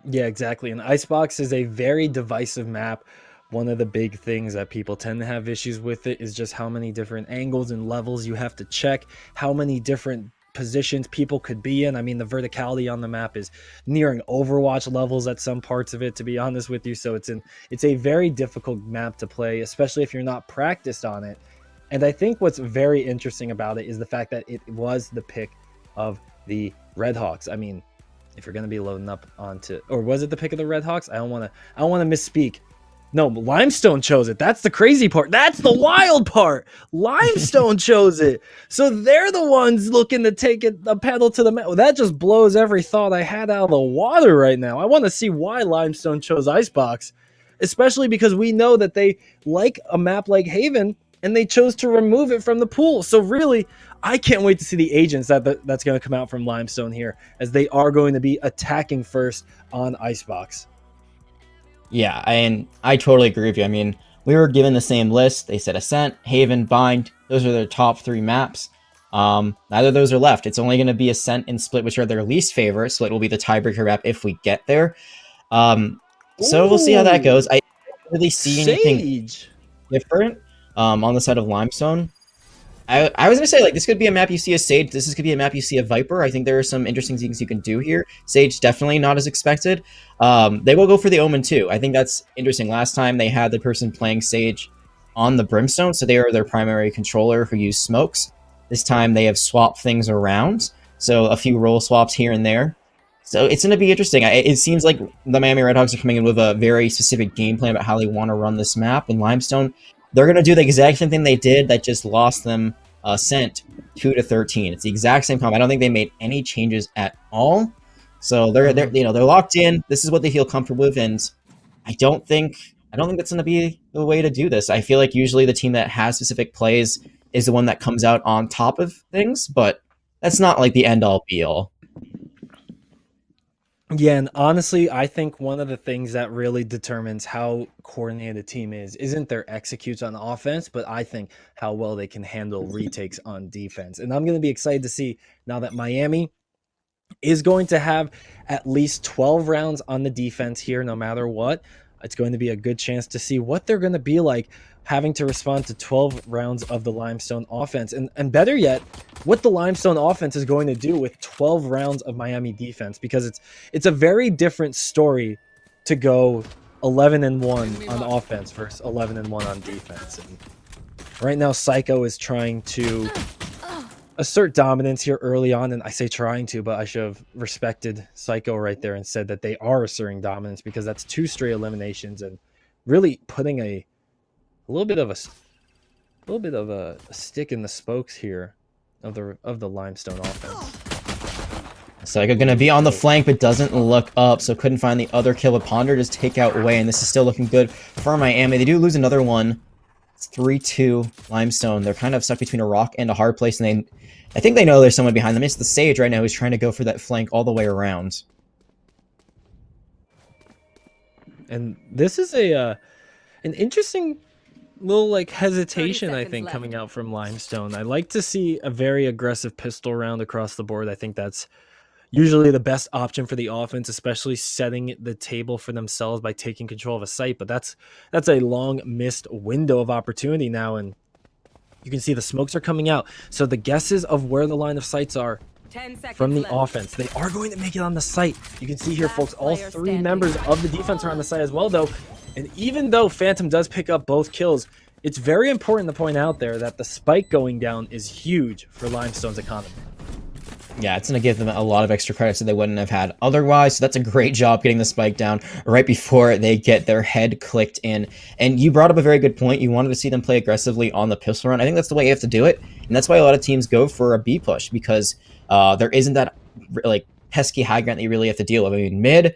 Yeah, exactly. And Icebox is a very divisive map. One of the big things that people tend to have issues with it is just how many different angles and levels you have to check, how many different positions people could be in. I mean, the verticality on the map is nearing Overwatch levels at some parts of it, to be honest with you. So it's a very difficult map to play, especially if you're not practiced on it. And I think what's very interesting about it is the fact that it was the pick of the Redhawks. I mean, if you're going to be loading up onto, or was it the pick of the Redhawks? I don't want to misspeak. No, Limestone chose it. That's the crazy part. That's the wild part. Limestone chose it. So they're the ones looking to take it a pedal to the metal. That just blows every thought I had out of the water right now. I want to see why Limestone chose Icebox, especially because we know that they like a map like Haven, and they chose to remove it from the pool. So really, I can't wait to see the agents that's going to come out from Limestone here, as they are going to be attacking first on Icebox. Yeah, and I totally agree with you. I mean, we were given the same list. They said Ascent, Haven, Bind. Those are their top 3 maps. Neither of those are left. It's only going to be Ascent and Split, which are their least favorite. Split will be the tiebreaker map if we get there. So we'll see how that goes. I don't really see anything different on the side of Limestone. I was going to say, like, this could be a map you see a Sage. This could be a map you see a Viper. I think there are some interesting things you can do here. Sage, definitely not as expected. They will go for the Omen, too. I think that's interesting. Last time, they had the person playing Sage on the Brimstone, so they are their primary controller who used smokes. This time, they have swapped things around, so a few role swaps here and there. So it's going to be interesting. It seems like the Miami Redhawks are coming in with a very specific game plan about how they want to run this map. In Limestone, they're going to do the exact same thing they did that just lost them Ascent 2-13. It's the exact same comp. I don't think they made any changes at all. So they're locked in. This is what they feel comfortable with, and I don't think that's going to be the way to do this. I feel like usually the team that has specific plays is the one that comes out on top of things, but that's not like the end all be all. Yeah, and honestly, I think one of the things that really determines how coordinated a team isn't their executes on offense, but I think how well they can handle retakes on defense. And I'm going to be excited to see now that Miami is going to have at least 12 rounds on the defense here, no matter what. It's going to be a good chance to see what they're going to be like having to respond to 12 rounds of the Limestone offense. And better yet, what the Limestone offense is going to do with 12 rounds of Miami defense, because it's a very different story to go 11-1 on offense versus 11-1 on defense. And right now, Psycho is trying to assert dominance here early on, and I say trying to, but I should have respected Psycho right there and said that they are asserting dominance, because that's 2 straight eliminations and really putting a little bit of a stick in the spokes here of the Limestone offense. Psycho gonna be on the flank, but doesn't look up, so couldn't find the other kill. But Ponder does take out Way, and this is still looking good for Miami. They do lose another one. It's 3-2 Limestone. They're kind of stuck between a rock and a hard place, and I think they know there's someone behind them. It's the Sage right now who's trying to go for that flank all the way around. And this is an interesting little like hesitation, I think, coming out from Limestone. I like to see a very aggressive pistol round across the board. I think that's usually the best option for the offense, especially setting the table for themselves by taking control of a site. But that's a long missed window of opportunity now, and You can see the smokes are coming out. So the guesses of where the line of sights are 10 seconds from the left. offense, they are going to make it on the site. You can see here, folks, all 3 members of the defense are on the site as well, though. And even though Phantom does pick up both kills, it's very important to point out there that the spike going down is huge for Limestone's economy. Yeah, it's going to give them a lot of extra credits that they wouldn't have had otherwise. So that's a great job getting the spike down right before they get their head clicked in. And you brought up a very good point. You wanted to see them play aggressively on the pistol run. I think that's the way you have to do it. And that's why a lot of teams go for a B push, because there isn't that like pesky high ground that you really have to deal with. I mean, mid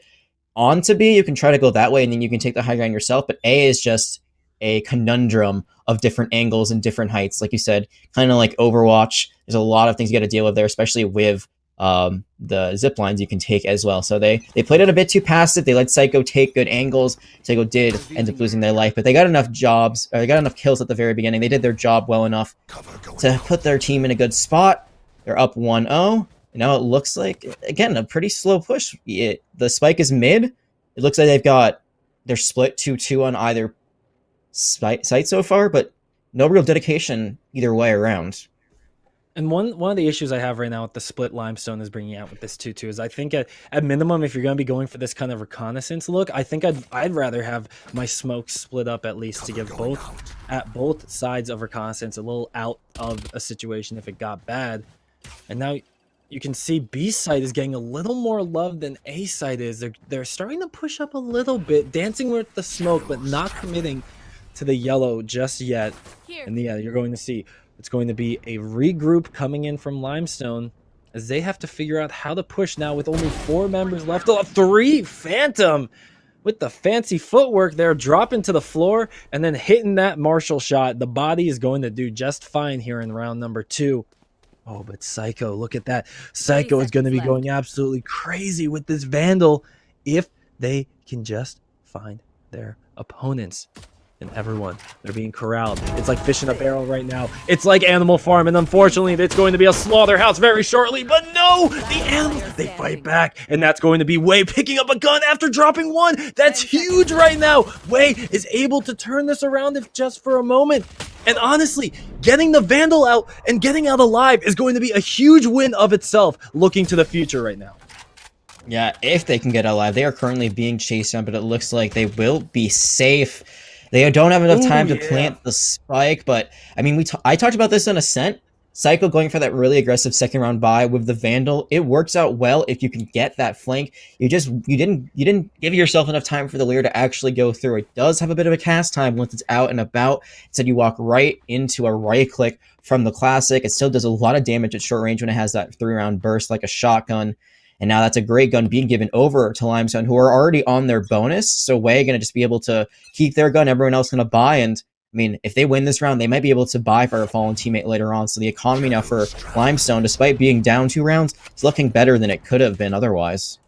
on to B, you can try to go that way and then you can take the high ground yourself. But A is just a conundrum of different angles and different heights. Like you said, kind of like Overwatch. There's a lot of things you got to deal with there, especially with the zip lines you can take as well. So they played it a bit too passive. They let Psycho take good angles. Psycho did end up losing their life, but they got enough jobs, or they got enough kills at the very beginning. They did their job well enough to put their team in a good spot. They're up 1-0. And now it looks like, again, a pretty slow push. The spike is mid. It looks like they're split 2-2 on either site so far, but no real dedication either way around. And one of the issues I have right now with the split Limestone is bringing out with this 2-2 is I think at minimum, if you're going to be going for this kind of reconnaissance look, I think I'd rather have my smoke split up at least to give both sides of reconnaissance a little out of a situation if it got bad. And now you can see B side is getting a little more love than A side is. They're starting to push up a little bit, dancing with the smoke, but not committing to the yellow just yet. And yeah, you're going to see it's going to be a regroup coming in from Limestone as they have to figure out how to push now with only 4 members left. Oh, 3 Phantom with the fancy footwork there, dropping to the floor and then hitting that Marshall shot. The body is going to do just fine here in round number 2. Oh, but Psycho, look at that. Psycho is going to be going absolutely crazy with this Vandal if they can just find their opponents. And everyone, they're being corralled. It's like fish in a barrel right now. It's like Animal Farm, and unfortunately, it's going to be a slaughterhouse very shortly. But no, the animals, they fight back, and that's going to be Wei picking up a gun after dropping 1. That's huge right now. Wei is able to turn this around if just for a moment. And honestly, getting the Vandal out and getting out alive is going to be a huge win of itself, looking to the future right now. Yeah, if they can get alive. They are currently being chased down, but it looks like they will be safe. They don't have enough time to plant the spike, but I mean, I talked about this on Ascent. Psycho going for that really aggressive second round buy with the Vandal. It works out well if you can get that flank. You didn't give yourself enough time for the Leer to actually go through. It does have a bit of a cast time once it's out and about. Instead, you walk right into a right click from the Classic. It still does a lot of damage at short range when it has that 3-round burst like a shotgun. And now that's a great gun being given over to Limestone, who are already on their bonus. So Wei going to just be able to keep their gun. Everyone else going to buy. And I mean, if they win this round, they might be able to buy for a fallen teammate later on. So the economy now for Limestone, despite being down 2 rounds, is looking better than it could have been otherwise.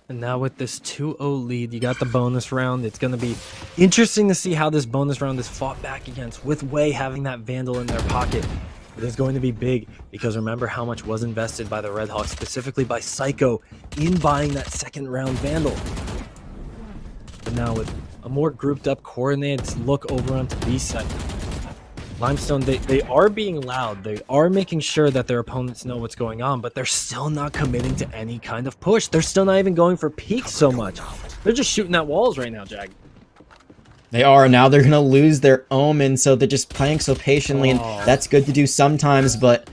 And now with this 2-0 lead, you got the bonus round. It's going to be interesting to see how this bonus round is fought back against, with Wei having that Vandal in their pocket. It is going to be big because remember how much was invested by the Redhawks, specifically by Psycho, in buying that second round Vandal. But now with a more grouped up, coordinated look over onto B side, Limestone, they are being loud. They are making sure that their opponents know what's going on, but they're still not committing to any kind of push. They're still not even going for peaks so much. They're just shooting at walls right now, Jag. They are. Now they're going to lose their Omen, so they're just playing so patiently, and that's good to do sometimes, but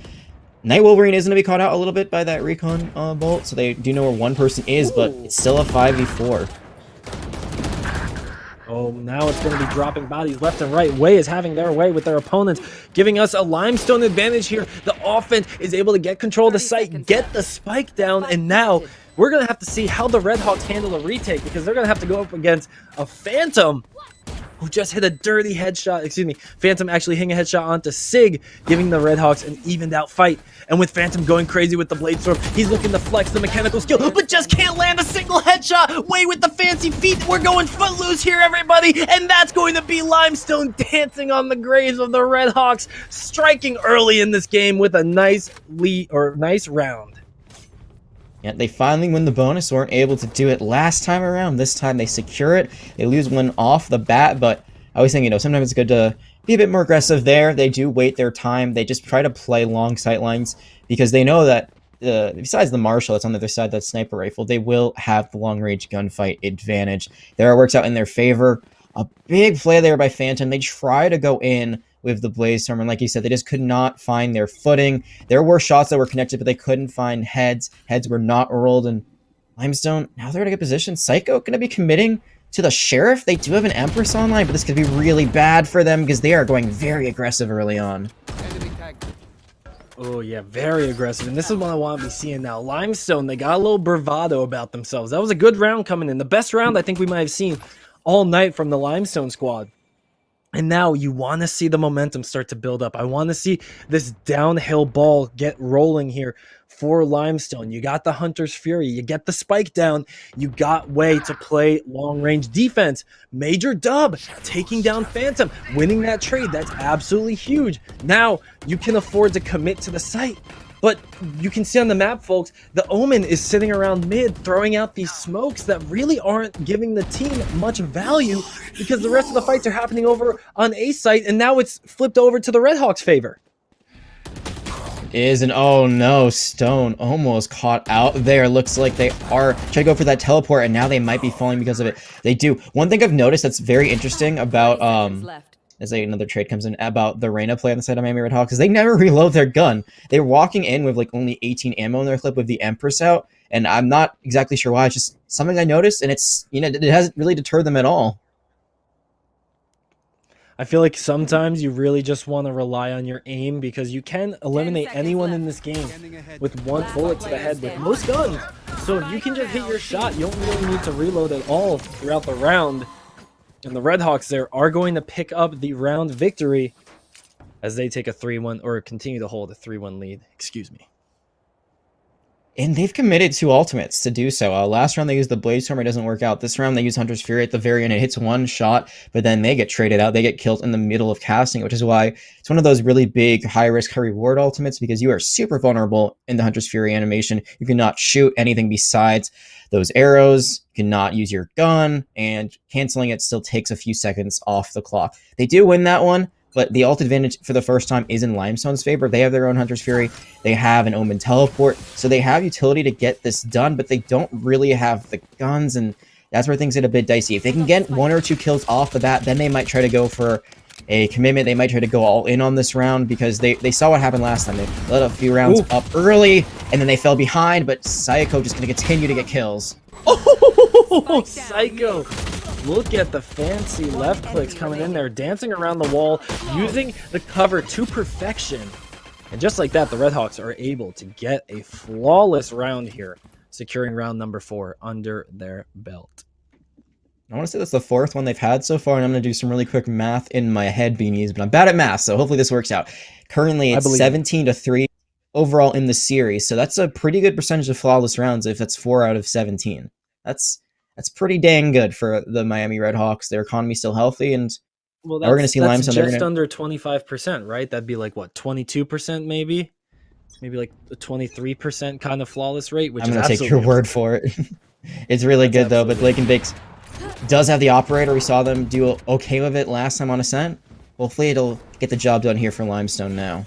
Night Wolverine is going to be caught out a little bit by that recon bolt, so they do know where one person is, but it's still a 5v4. Oh, now it's going to be dropping bodies left and right. Wei is having their way with their opponents, giving us a Limestone advantage here. The offense is able to get control of the site, get the spike down, and now we're going to have to see how the Redhawks handle a retake, because they're going to have to go up against a Phantom who just hit a dirty headshot. Excuse me, Phantom actually hitting a headshot onto Sig, giving the Redhawks an evened out fight. And with Phantom going crazy with the Blade Storm, he's looking to flex the mechanical skill, but just can't land a single headshot. Wei with the fancy feet. We're going footloose here, everybody. And that's going to be Limestone dancing on the graves of the Redhawks, striking early in this game with a nice lead, or nice round. Yeah, they finally win the bonus, weren't able to do it last time around. This time they secure it. They lose one off the bat, but I always think, sometimes it's good to be a bit more aggressive there. They do wait their time. They just try to play long sight lines because they know that besides the Marshall that's on the other side, that sniper rifle, they will have the long range gunfight advantage. There, it works out in their favor. A big play there by Phantom. They try to go in with the Blaze Storm, and like you said, they just could not find their footing. There were shots that were connected, but they couldn't find heads. Heads were not rolled, and Limestone, now they're in a good position. Psycho going to be committing to the Sheriff. They do have an Empress online, but this could be really bad for them because they are going very aggressive early on. Oh, yeah, very aggressive. And this is what I want to be seeing now. Limestone, they got a little bravado about themselves. That was a good round coming in. The best round I think we might have seen all night from the Limestone squad. And now you want to see the momentum start to build up. I want to see this downhill ball get rolling here for Limestone. You got the Hunter's Fury. You get the spike down. You got way to play long-range defense. Major dub, taking down Phantom, winning that trade. That's absolutely huge. Now you can afford to commit to the site. But you can see on the map, folks, the Omen is sitting around mid, throwing out these smokes that really aren't giving the team much value because the rest of the fights are happening over on A site, and now it's flipped over to the Redhawks' favor. Oh no, Stone almost caught out there. Looks like they are trying to go for that teleport, and now they might be falling because of it. They do. One thing I've noticed that's very interesting about as another trade comes in about the Reyna play on the side of Miami Redhawks is they never reload their gun. They're walking in with like only 18 ammo in their clip with the Empress out, and I'm not exactly sure why. It's just something I noticed, and it's it hasn't really deterred them at all. I feel like sometimes you really just want to rely on your aim because you can eliminate anyone in this game with one bullet to the head with most guns. So if you can just hit your shot, you don't really need to reload at all throughout the round. And the Redhawks there are going to pick up the round victory as they take a 3-1 or continue to hold a 3-1 lead. Excuse me. And they've committed 2 ultimates to do so. Last round they used the Blaze Storm, it doesn't work out. This round they use Hunter's Fury at the very end. It hits one shot, but then they get traded out. They get killed in the middle of casting, which is why it's one of those really big high risk, high reward ultimates because you are super vulnerable in the Hunter's Fury animation. You cannot shoot anything besides those arrows, you cannot use your gun, and canceling it still takes a few seconds off the clock. They do win that one, but the ult advantage for the first time is in Limestone's favor. They have their own Hunter's Fury. They have an Omen teleport. So they have utility to get this done, but they don't really have the guns, and that's where things get a bit dicey. If they can get 1 or 2 kills off the bat, then they might try to go for a commitment. They might try to go all in on this round because they saw what happened last time. They let a few rounds up early, and then they fell behind, but Psycho just going to continue to get kills. Oh, Psycho! Look at the fancy left clicks coming in there, dancing around the wall, using the cover to perfection. And just like that, the Redhawks are able to get a flawless round here, securing round number 4 under their belt. I want to say that's the 4th one they've had so far, and I'm going to do some really quick math in my head, Beanies, but I'm bad at math, so hopefully this works out. Currently, it's 17-3 overall in the series, so that's a pretty good percentage of flawless rounds if that's 4 out of 17. That's pretty dang good for the Miami Redhawks. Their economy's still healthy, and well, we're going to see Limestone. Just under 25%, right? That'd be like, what, 22% maybe? Maybe like a 23% kind of flawless rate, which I'm going to take your word for it. It's really good, though, but Blake and Bakes does have the operator. We saw them do okay with it last time on Ascent. Hopefully it'll get the job done here for Limestone now.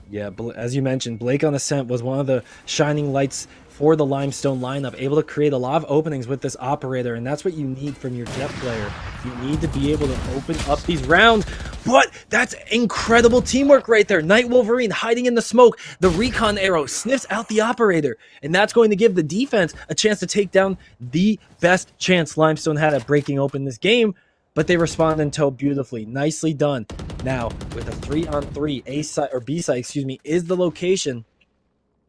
Yeah, as you mentioned, Blake on Ascent was one of the shining lights for the Limestone lineup, able to create a lot of openings with this operator, and that's what you need from your Jet player. You need to be able to open up these rounds, but that's incredible teamwork right there. Night Wolverine hiding in the smoke, the recon arrow sniffs out the operator, and that's going to give the defense a chance to take down the best chance Limestone had at breaking open this game, but they respond in tow beautifully. Nicely done. Now, with a 3-on-3, A side or B side, excuse me, is the location.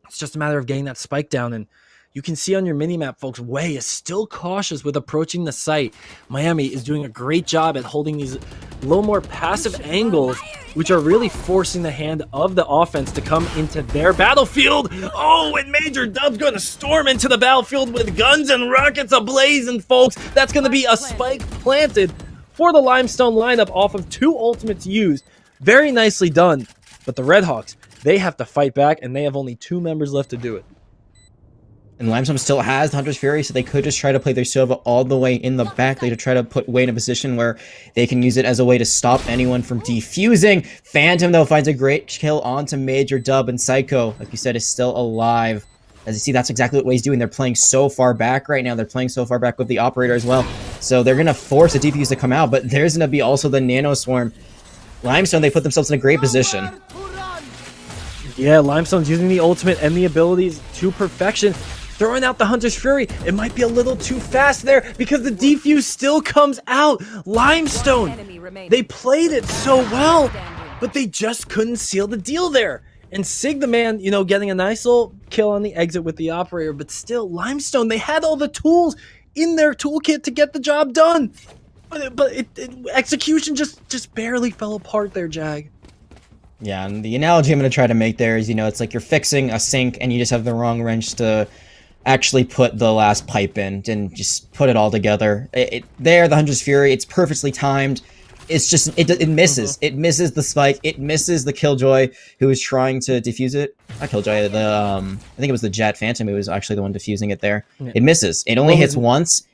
It's just a matter of getting that spike down, and you can see on your minimap, folks, Way is still cautious with approaching the site. Miami is doing a great job at holding these a little more passive angles, which are really forcing the hand of the offense to come into their battlefield. Oh, and Major Dub's going to storm into the battlefield with guns and rockets ablaze, and folks, that's going to be a spike planted for the Limestone lineup off of 2 ultimates used. Very nicely done, but the Redhawks, they have to fight back, and they have only 2 members left to do it. And Limestone still has the Hunter's Fury, so they could just try to play their Sova all the way in the back. They could try to put Wei in a position where they can use it as a way to stop anyone from defusing. Phantom, though, finds a great kill onto Major Dub, and Psycho, like you said, is still alive. As you see, that's exactly what Wei's doing. They're playing so far back right now. They're playing so far back with the Operator as well. So they're going to force the defuse to come out, but there's going to be also the Nano Swarm. Limestone, they put themselves in a great position. Yeah, Limestone's using the ultimate and the abilities to perfection. Throwing out the Hunter's Fury. It might be a little too fast there because the defuse still comes out. Limestone, they played it so well, but they just couldn't seal the deal there. And Sig the man, you know, getting a nice little kill on the exit with the Operator, but still, Limestone, they had all the tools in their toolkit to get the job done. But execution just barely fell apart there, Jag. Yeah, and the analogy I'm going to try to make there is, you know, it's like you're fixing a sink and you just have the wrong wrench to actually put the last pipe in and just put it all together. The Hunter's Fury, it's perfectly timed. It's just, it misses. It misses the spike. It misses the Killjoy who was trying to defuse it. Not Killjoy, I think it was the Jet Phantom who was actually the one defusing it there. Yeah. It misses. It only hits once,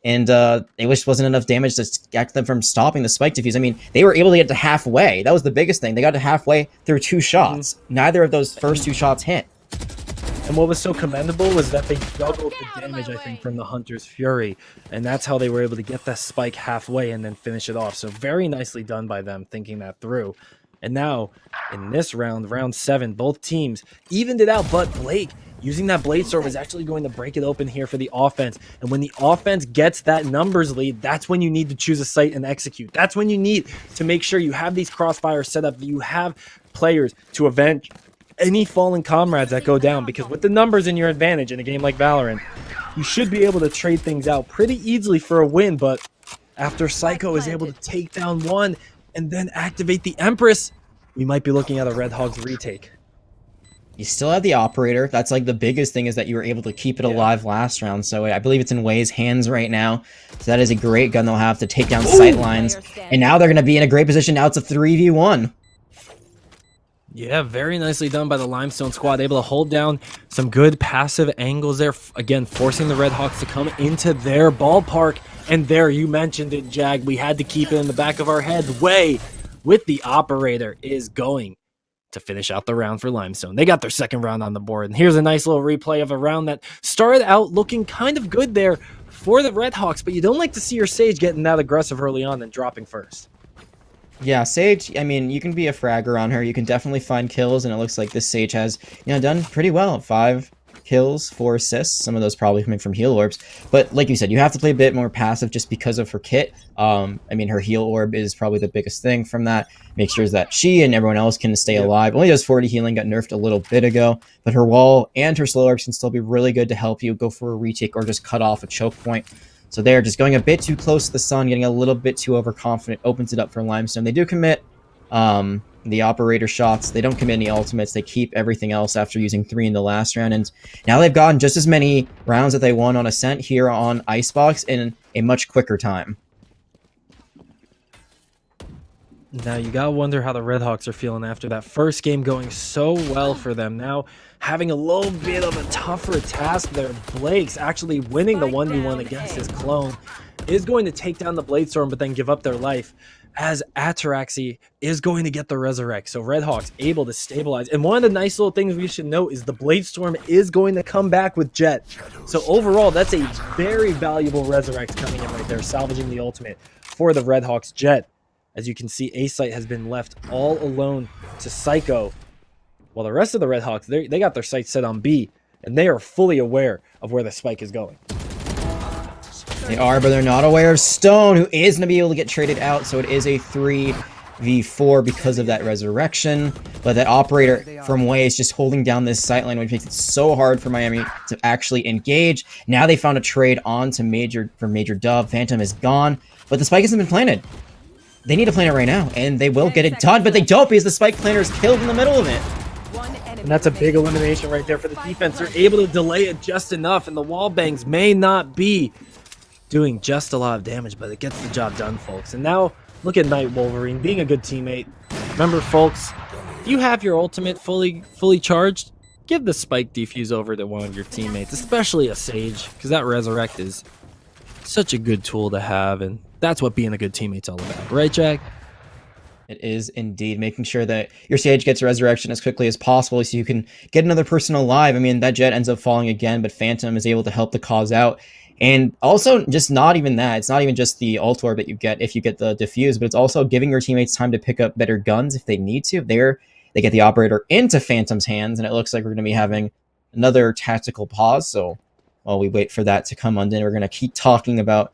and it just wasn't enough damage to get them from stopping the spike defuse. I mean, they were able to get to halfway. That was the biggest thing. They got to halfway through 2 shots. Neither of those first 2 shots hit. And what was so commendable was that they doubled the damage, I think, from the Hunter's Fury. And that's how they were able to get that spike halfway and then finish it off. So very nicely done by them, thinking that through. And now, in this round, round 7, both teams evened it out, but Blake, using that Blade Sword, was actually going to break it open here for the offense. And when the offense gets that numbers lead, that's when you need to choose a site and execute. That's when you need to make sure you have these crossfires set up, that you have players to avenge any fallen comrades that go down, because with the numbers in your advantage in a game like Valorant, you should be able to trade things out pretty easily for a win. But after Psycho is able to take down one and then activate the Empress, we might be looking at a Redhawks retake. You still have the Operator. That's like the biggest thing, is that you were able to keep it alive last round. So I believe it's in Wei's hands right now. So that is a great gun they'll have to take down sight lines. And now they're going to be in a great position. Now it's a 3v1. Yeah, very nicely done by the Limestone squad. Able to hold down some good passive angles there. Again, forcing the Redhawks to come into their ballpark. And there, you mentioned it, Jag. We had to keep it in the back of our head. Wei, with the Operator, is going to finish out the round for Limestone. They got their second round on the board. And here's a nice little replay of a round that started out looking kind of good there for the Redhawks. But you don't like to see your Sage getting that aggressive early on and dropping first. Yeah, Sage, I mean, you can be a fragger on her. You can definitely find kills, and it looks like this Sage has, you know, done pretty well. 5 kills, 4 assists, some of those probably coming from heal orbs. But like you said, you have to play a bit more passive just because of her kit. I mean, her heal orb is probably the biggest thing from that. Make sure that she and everyone else can stay alive. Only does 40 healing, got nerfed a little bit ago, but her wall and her slow orbs can still be really good to help you go for a retake or just cut off a choke point. So they're just going a bit too close to the sun, getting a little bit too overconfident, opens it up for Limestone. They do commit the Operator shots. They don't commit any ultimates. They keep everything else after using 3 in the last round. And now they've gotten just as many rounds that they won on Ascent here on Icebox in a much quicker time. Now you gotta wonder how the Redhawks are feeling after that first game going so well for them. Now having a little bit of a tougher task there. Blake's actually winning the 1v1 against his clone, is going to take down the Blade Storm but then give up their life, as Ataraxy is going to get the Resurrect. So Redhawks able to stabilize. And one of the nice little things we should note is the Blade Storm is going to come back with Jet. So overall, that's a very valuable Resurrect coming in right there, salvaging the ultimate for the Redhawks. Jet, as you can see, A-Site has been left all alone to Psycho. While the rest of the Redhawks, they got their sights set on B, and they are fully aware of where the spike is going. They are, but they're not aware of Stone, who is going to be able to get traded out, so it is a 3v4 because of that Resurrection. But that Operator from Wei is just holding down this sight line, which makes it so hard for Miami to actually engage. Now they found a trade on to Major Dub. Phantom is gone, but the spike hasn't been planted. They need to plant it right now, and they will get it done, but they don't, because the spike planter is killed in the middle of it. And that's a big elimination right there for the defense. They're able to delay it just enough, and the wall bangs may not be doing just a lot of damage, but it gets the job done, folks. And now, look at Night Wolverine being a good teammate. Remember, folks, if you have your ultimate fully charged, give the spike defuse over to one of your teammates, especially a Sage, because that resurrect is such a good tool to have, and that's what being a good teammate's all about, right, Jag? It is indeed making sure that your Sage gets a resurrection as quickly as possible so you can get another person alive. I mean, that Jet ends up falling again, but Phantom is able to help the cause out. And also, just not even that. It's not even just the ult orb that you get if you get the diffuse, but it's also giving your teammates time to pick up better guns if they need to. They get the operator into Phantom's hands, and it looks like we're going to be having another tactical pause. So while we wait for that to come on in, we're going to keep talking about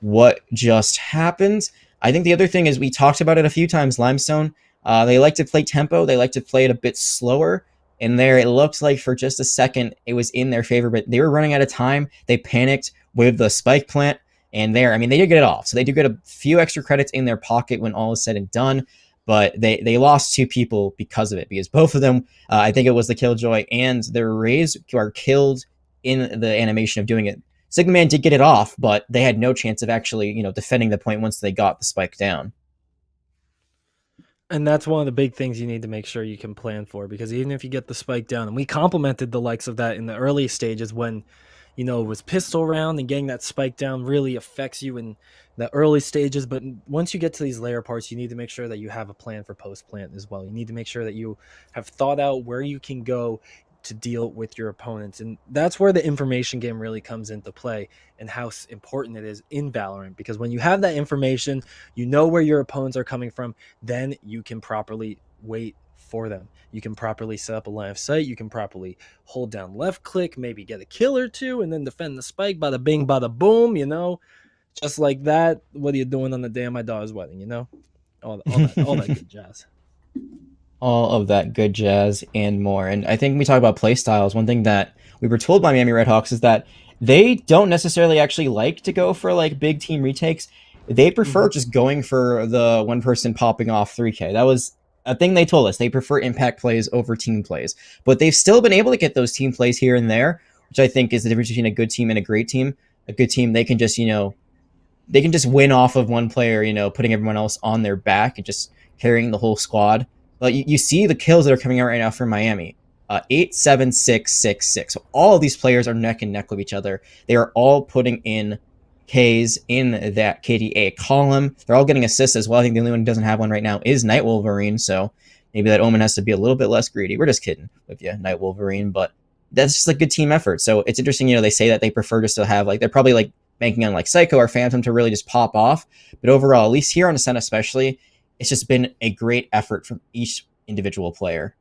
what just happened. I think the other thing is we talked about it a few times. Limestone, they like to play tempo. They like to play it a bit slower. And there, it looked like for just a second it was in their favor, but they were running out of time. They panicked with the spike plant, and there, I mean, they did get it off. So they do get a few extra credits in their pocket when all is said and done. But they lost 2 people because of it, because both of them, I think it was the Killjoy and their Rays, are killed in the animation of doing it. Sigma Man did get it off, but they had no chance of actually, defending the point once they got the spike down. And that's one of the big things you need to make sure you can plan for, because even if you get the spike down, and we complimented the likes of that in the early stages when, it was pistol round, and getting that spike down really affects you in the early stages. But once you get to these layer parts, you need to make sure that you have a plan for post plant as well. You need to make sure that you have thought out where you can go to deal with your opponents. And that's where the information game really comes into play, and how important it is in Valorant, because when you have that information, you know where your opponents are coming from, then you can properly wait for them. You can properly set up a line of sight. You can properly hold down left click, maybe get a kill or two, and then defend the spike. Bada bing, bada boom, just like that. What are you doing on the day of my daughter's wedding? All that good jazz. All of that good jazz and more. And I think when we talk about playstyles, one thing that we were told by Miami Redhawks is that they don't necessarily actually like to go for like big team retakes. They prefer just going for the one person popping off 3K. That was a thing they told us. They prefer impact plays over team plays. But they've still been able to get those team plays here and there, which I think is the difference between a good team and a great team. A good team, they can just, they can just win off of one player, putting everyone else on their back and just carrying the whole squad. But you see the kills that are coming out right now for Miami. 8, 7, 6, 6, 6. So all of these players are neck and neck with each other. They are all putting in Ks in that KDA column. They're all getting assists as well. I think the only one who doesn't have one right now is Night Wolverine. So maybe that Omen has to be a little bit less greedy. We're just kidding with you, Night Wolverine. But that's just a good team effort. So it's interesting, they say that they prefer just to have, they're probably banking on Psycho or Phantom to really just pop off. But overall, at least here on Ascent especially, it's just been a great effort from each individual player.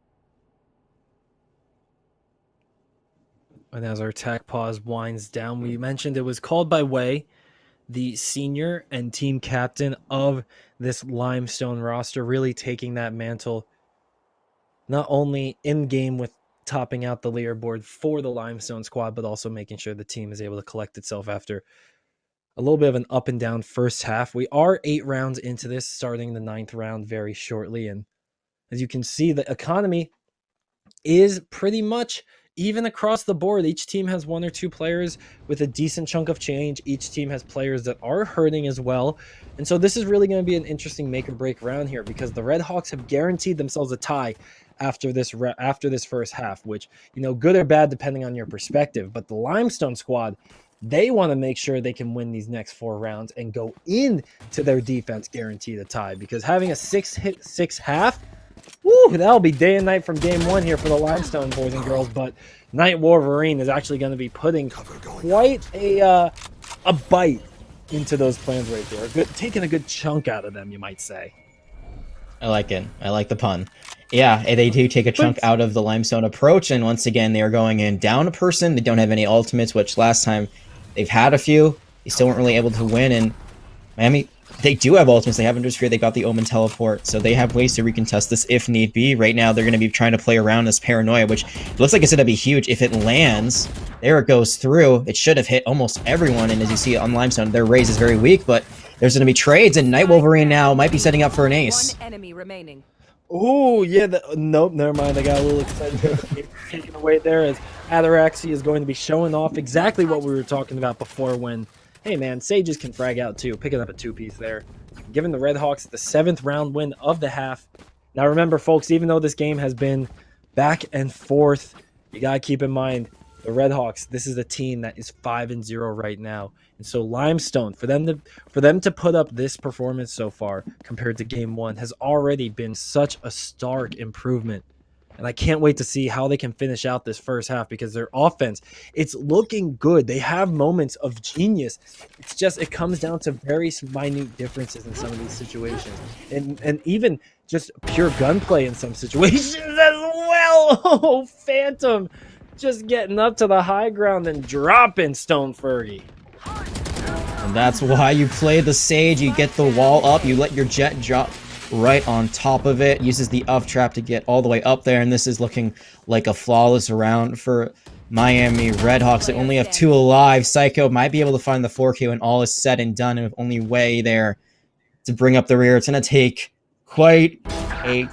And as our attack pause winds down, we mentioned it was called by Wei, the senior and team captain of this Limestone roster, really taking that mantle, not only in game with topping out the leaderboard for the Limestone squad, but also making sure the team is able to collect itself after a little bit of an up and down first half. We are 8 rounds into this, starting the 9th round very shortly. And as you can see, the economy is pretty much even across the board. Each team has 1 or 2 players with a decent chunk of change. Each team has players that are hurting as well. And so this is really going to be an interesting make or break round here, because the Redhawks have guaranteed themselves a tie after this first half, which, good or bad depending on your perspective. But the Limestone squad, they want to make sure they can win these next 4 rounds and go into their defense guaranteed a tie, because having a 6 half, woo, that'll be day and night from game 1 here for the Limestone boys and girls. But Night Wolverine is actually going to be putting quite a bite into those plans right there. Taking a good chunk out of them, you might say. I like it. I like the pun. Yeah, they do take a chunk out of the Limestone approach, and once again, they are going in down a person. They don't have any ultimates, which last time they've had a few. They still weren't really able to win, and Miami, they do have ultimates. They have Intersphere. They got the Omen teleport, so they have ways to recontest this if need be. Right now, they're going to be trying to play around this Paranoia, which looks like it's going to be huge. If it lands, there it goes through. It should have hit almost everyone, and as you see on Limestone, their raise is very weak, but there's going to be trades, and Night Wolverine now might be setting up for an ace. 1 enemy remaining. Oh, yeah. Nope, never mind. I got a little excited. Taken away there, as Ataraxy is going to be showing off exactly what we were talking about before when, hey, man, Sages can frag out too. Picking up a 2-piece there. Giving the Redhawks the 7th round win of the half. Now, remember, folks, even though this game has been back and forth, you got to keep in mind the Redhawks, this is a team that is 5-0 right now. And so Limestone, for them to put up this performance so far compared to game 1 has already been such a stark improvement. And I can't wait to see how they can finish out this first half, because their offense, it's looking good. They have moments of genius. It's just, it comes down to very minute differences in some of these situations. And even just pure gunplay in some situations as well. Oh, Phantom just getting up to the high ground and dropping Stone Fergie. And that's why you play the Sage. You get the wall up. You let your Jet drop right on top of it. Uses the up trap to get all the way up there. And this is looking like a flawless round for Miami Redhawks. They only have 2 alive. Psycho might be able to find the 4K when all is said and done. And with only way there to bring up the rear, it's going to take quite a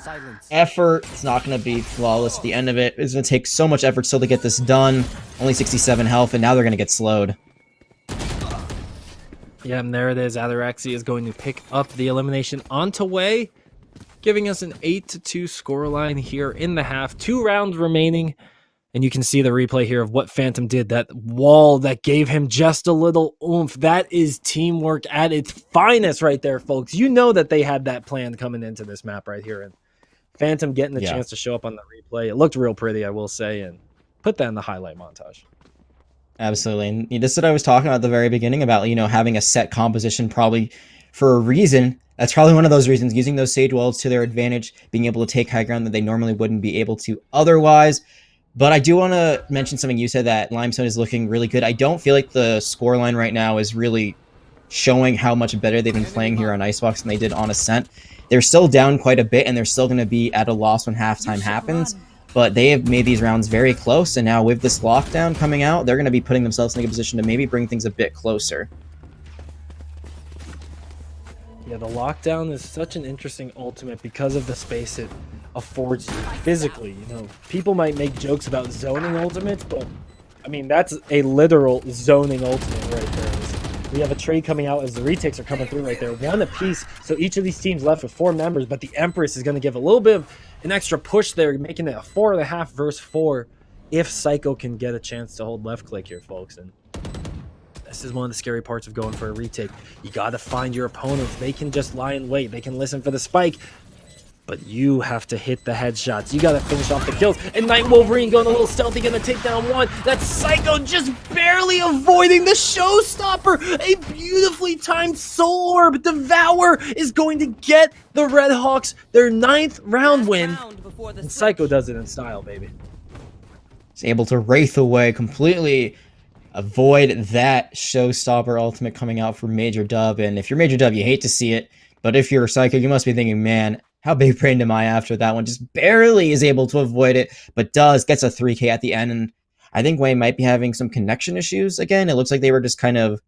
effort. It's not going to be flawless at the end of it. It's going to take so much effort still to get this done. Only 67 health, and now they're going to get slowed. Yeah, and there it is. Ataraxi is going to pick up the elimination onto Way, giving us an 8-2 scoreline here in the half. 2 rounds remaining, and you can see the replay here of what Phantom did. That wall that gave him just a little oomph. That is teamwork at its finest right there, folks. You know that they had that plan coming into this map right here. And Phantom getting the chance to show up on the replay. It looked real pretty, I will say, and put that in the highlight montage. Absolutely. And this is what I was talking about at the very beginning about, you know, having a set composition probably for a reason. That's probably one of those reasons, using those Sage walls to their advantage, being able to take high ground that they normally wouldn't be able to otherwise. But I do want to mention something you said, that Limestone is looking really good. I don't feel like the scoreline right now is really showing how much better they've been playing here on Icebox than they did on Ascent. They're still down quite a bit, and they're still going to be at a loss when halftime happens. But they have made these rounds very close, and now with this lockdown coming out, they're going to be putting themselves in a good position to maybe bring things a bit closer. Yeah, the lockdown is such an interesting ultimate because of the space it affords you physically. You know, people might make jokes about zoning ultimates, but I mean, that's a literal zoning ultimate right there. We have a trade coming out as the retakes are coming through right there. 1 apiece, so each of these teams left with 4 members, but the Empress is going to give a little bit of an extra push there, making it a 4.5 versus 4 if Psycho can get a chance to hold left click here, folks. And this is one of the scary parts of going for a retake. You got to find your opponents. They can just lie in wait. They can listen for the spike, but you have to hit the headshots. You got to finish off the kills. And Night Wolverine going a little stealthy, going to take down 1. That's Psycho just barely avoiding the showstopper. A beautifully timed Soul Orb Devour is going to get the Redhawks their 9th round win. And Psycho does it in style, baby. He's able to Wraith away, completely avoid that showstopper ultimate coming out for Major Dub. And if you're Major Dub, you hate to see it. But if you're Psycho, you must be thinking, man, how big brained am I after that one? Just barely is able to avoid it, but gets a 3K at the end. And I think Wayne might be having some connection issues again. It looks like they were just kind of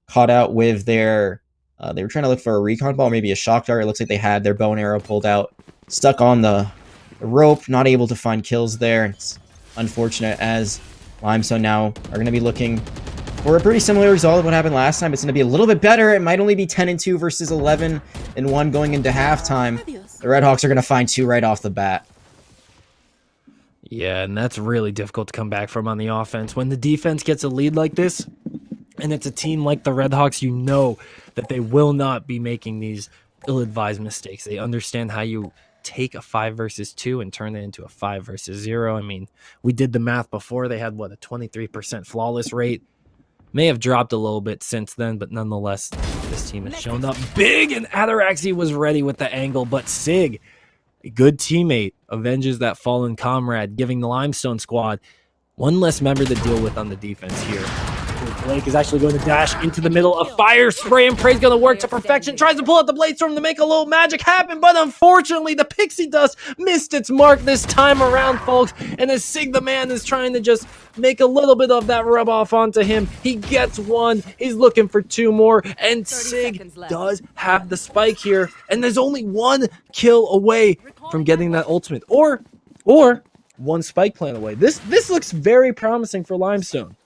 caught out with their, they were trying to look for a recon ball, maybe a shock dart. It looks like they had their bow and arrow pulled out, stuck on the rope, not able to find kills there. It's unfortunate, as Limestone now are going to be looking for a pretty similar result of what happened last time. It's going to be a little bit better. It might only be 10-2 versus 11-1 going into halftime. The Redhawks are going to find 2 right off the bat. Yeah, and that's really difficult to come back from on the offense. When the defense gets a lead like this, and it's a team like the Redhawks, you know that they will not be making these ill-advised mistakes. They understand how you take a 5 versus 2 and turn it into a 5 versus 0. I mean, we did the math before. They had, what, a 23% flawless rate. May have dropped a little bit since then, but nonetheless, this team has shown up big, and Ataraxi was ready with the angle, but Sig, a good teammate, avenges that fallen comrade, giving the Limestone squad one less member to deal with on the defense here. Blake is actually going to dash into the middle of fire. Spray and Pray's going to work to perfection. Tries to pull out the Blade Storm to make a little magic happen, but unfortunately, the Pixie Dust missed its mark this time around, folks. And as Sig the man is trying to just make a little bit of that rub off onto him, he gets 1. He's looking for 2 more, and Sig does have the spike here. And there's only 1 kill away from getting that ultimate, or 1 spike plant away. This looks very promising for Limestone.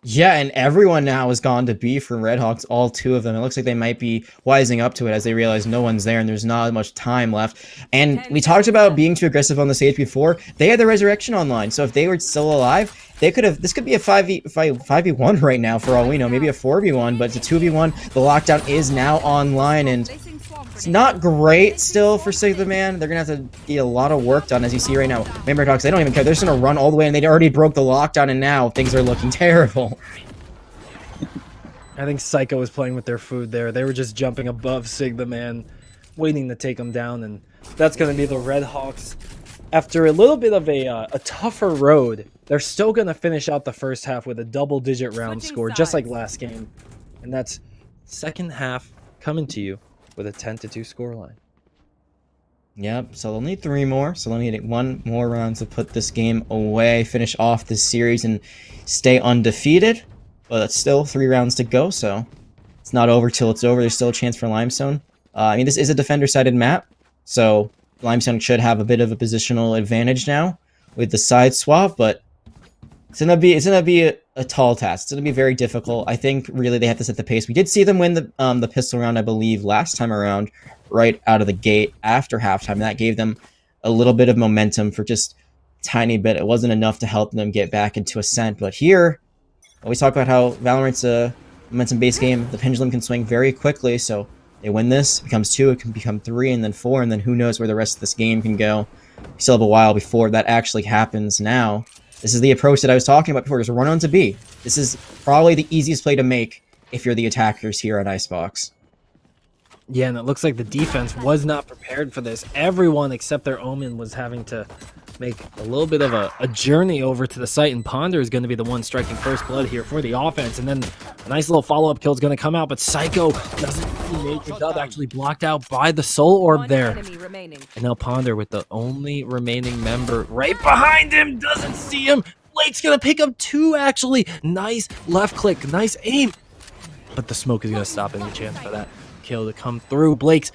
Yeah, and everyone now has gone to B for Redhawks, all two of them. It looks like they might be wising up to it as they realize no one's there and there's not much time left. And we talked about being too aggressive on the stage before. They had the Resurrection online, so if they were still alive, they could have. This could be a 5v1 right now for all we know, maybe a 4v1, but it's a 2v1. The lockdown is now online, and it's not great still for Sigma Man. They're gonna have to get a lot of work done, as you see right now. Redhawks, they don't even care. They're just gonna run all the way, and they already broke the lockdown, and now things are looking terrible. I think Psycho was playing with their food there. They were just jumping above Sigma Man, waiting to take him down, and that's going to be the Redhawks. After a little bit of a tougher road, they're still going to finish out the first half with a double-digit round score, just like last game. And that's second half coming to you with a 10-2 scoreline. Yep, so they'll need 3 more, so they'll need 1 more round to put this game away, finish off this series, and stay undefeated. But it's still 3 rounds to go, so it's not over till it's over. There's still a chance for Limestone. I mean, this is a defender-sided map, so Limestone should have a bit of a positional advantage now with the side swap, but it's gonna be a tall task. It's gonna be very difficult. I think really they have to set the pace. We did see them win the pistol round, I believe, last time around, right out of the gate after halftime. That gave them a little bit of momentum for just a tiny bit. It wasn't enough to help them get back into ascent, but here. We talk about how Valorant's a momentum-based game. The pendulum can swing very quickly, so they win this, it becomes 2, it can become 3, and then 4, and then who knows where the rest of this game can go. We still have a while before that actually happens now. This is the approach that I was talking about before. Just run on to B. This is probably the easiest play to make if you're the attackers here at Icebox. Yeah, and it looks like the defense was not prepared for this. Everyone except their Omen was having to make a little bit of a journey over to the site, and Ponder is going to be the one striking first blood here for the offense, and then a nice little follow-up kill is going to come out, but Psycho doesn't see Major Dub, actually blocked out by the Soul Orb there. And now Ponder with the only remaining member right behind him, doesn't see him. Blake's going to pick up 2, actually. Nice left click, nice aim, but the smoke is going to stop any chance for that kill to come through. Blake's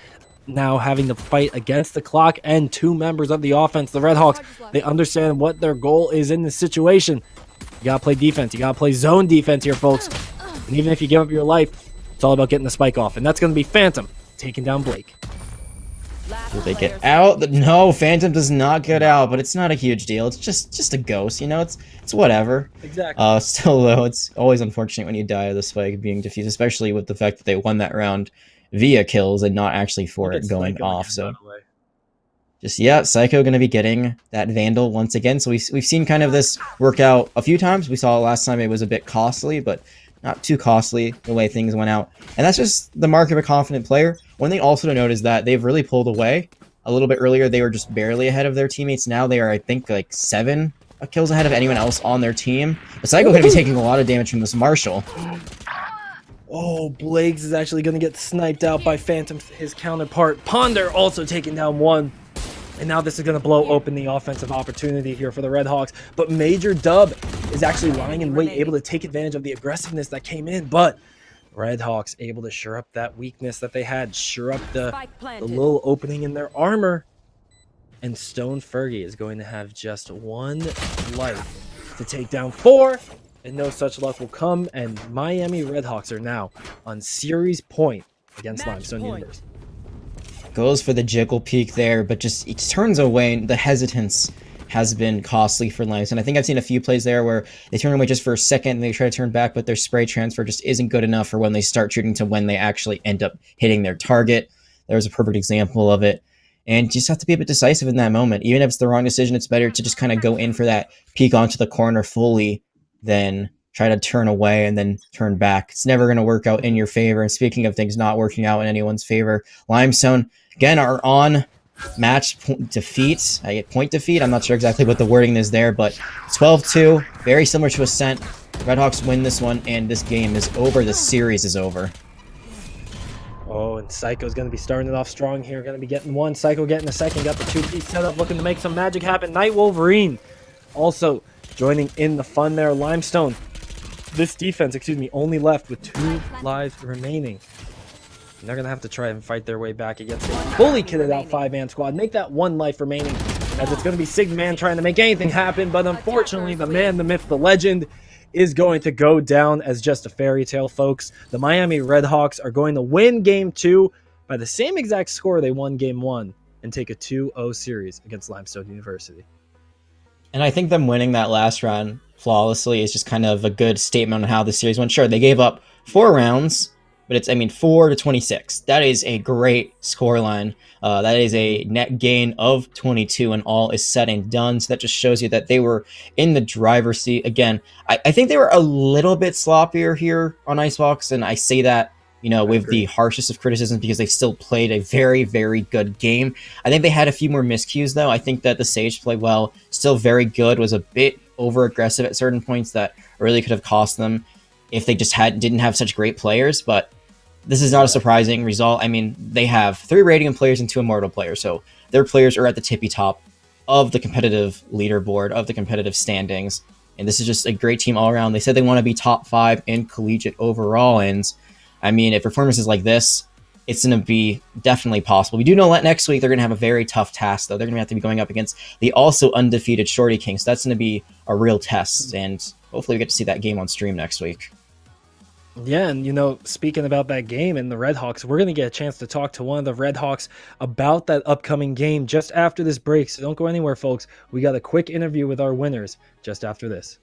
now having to fight against the clock, and 2 members of the offense, the Redhawks, they understand what their goal is in this situation. You gotta play defense. You gotta play zone defense here, folks. And even if you give up your life, it's all about getting the spike off. And that's gonna be Phantom taking down Blake. Will they get out? No, Phantom does not get out, but it's not a huge deal. It's just a ghost, you know. It's whatever. Exactly. Still though, it's always unfortunate when you die of the spike being defused, especially with the fact that they won that round via kills and not actually for it going off. So just, yeah, Psycho going to be getting that Vandal once again. So we've seen kind of this work out a few times. We saw last time it was a bit costly, but not too costly the way things went out. And that's just the mark of a confident player. One thing also to note is that they've really pulled away. A little bit earlier, they were just barely ahead of their teammates. Now they are, I think, like 7 kills ahead of anyone else on their team. But Psycho going to be taking a lot of damage from this Marshall. Oh, Blake's is actually going to get sniped out by Phantom, his counterpart. Ponder also taking down 1. And now this is going to blow open the offensive opportunity here for the Redhawks. But Major Dub is actually lying in wait, able to take advantage of the aggressiveness that came in. But Redhawks able to shore up that weakness that they had, shore up the little opening in their armor. And Stone Fergie is going to have just 1 life to take down 4. And no such luck will come, and Miami Redhawks are now on series point against Limestone University. Goes for the jiggle peek there, but just it turns away. The hesitance has been costly for Limestone. I think I've seen a few plays there where they turn away just for a second and they try to turn back, but their spray transfer just isn't good enough for when they start shooting to when they actually end up hitting their target. There's a perfect example of it. And you just have to be a bit decisive in that moment. Even if it's the wrong decision, it's better to just kind of go in for that peek onto the corner fully than try to turn away and then turn back. It's never going to work out in your favor. And speaking of things not working out in anyone's favor, Limestone, again, are on match defeat. I get point defeat. I'm not sure exactly what the wording is there, but 12-2, very similar to Ascent. Redhawks win this one, and this game is over. The series is over. Oh, and Psycho's going to be starting it off strong here. Going to be getting 1. Psycho getting a second. Got the 2-piece setup, looking to make some magic happen. Night Wolverine also joining in the fun there. Limestone, this defense, only left with 2 lives remaining. And they're going to have to try and fight their way back against a fully kitted out 5-man squad. Make that 1 life remaining, as it's going to be Sigma Man trying to make anything happen. But unfortunately, the man, the myth, the legend is going to go down as just a fairy tale, folks. The Miami Redhawks are going to win Game 2 by the same exact score they won Game 1 and take a 2-0 series against Limestone University. And I think them winning that last round flawlessly is just kind of a good statement on how the series went. Sure, they gave up 4 rounds, but it's, 4-26. That is a great scoreline. That is a net gain of 22 and all is said and done. So that just shows you that they were in the driver's seat. Again, I think they were a little bit sloppier here on Icebox, and I say that, with the harshest of criticisms because they still played a very, very good game. I think they had a few more miscues, though. I think that the Sage played well, still very good, was a bit over-aggressive at certain points that really could have cost them if they just didn't have such great players, but this is not a surprising result. They have 3 Radiant players and 2 Immortal players, so their players are at the tippy top of the competitive leaderboard, of the competitive standings, and this is just a great team all around. They said they want to be top 5 in collegiate overall, and if performances like this, it's going to be definitely possible. We do know that next week they're going to have a very tough task, though. They're going to have to be going up against the also undefeated Shorty Kings. So that's going to be a real test, and hopefully we get to see that game on stream next week. Yeah, and speaking about that game and the Redhawks, we're going to get a chance to talk to one of the Redhawks about that upcoming game just after this break. So don't go anywhere, folks. We got a quick interview with our winners just after this.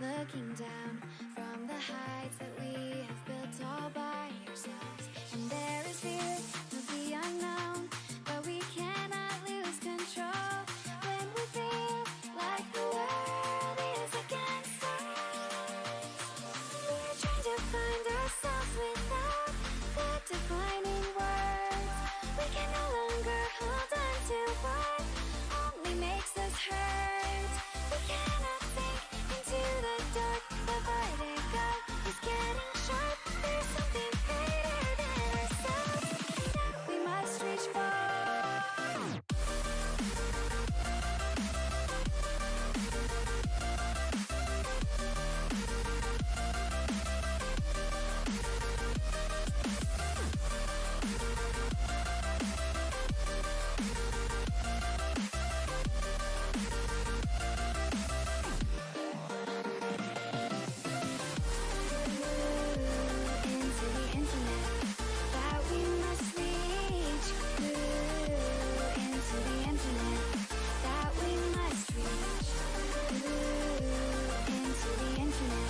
Looking down from the heights that we have built all by ourselves, and there is fear of the unknown, but we cannot lose control when we feel like the world is against us. We're trying to find ourselves without the defining words. We can no longer hold on to what only makes us hurt. We cannot sink into the dark, the vertigo is getting sharp. There's something greater than ourselves that we must reach for. Into the infinite that we must reach. Into the infinite that we must reach. Into the infinite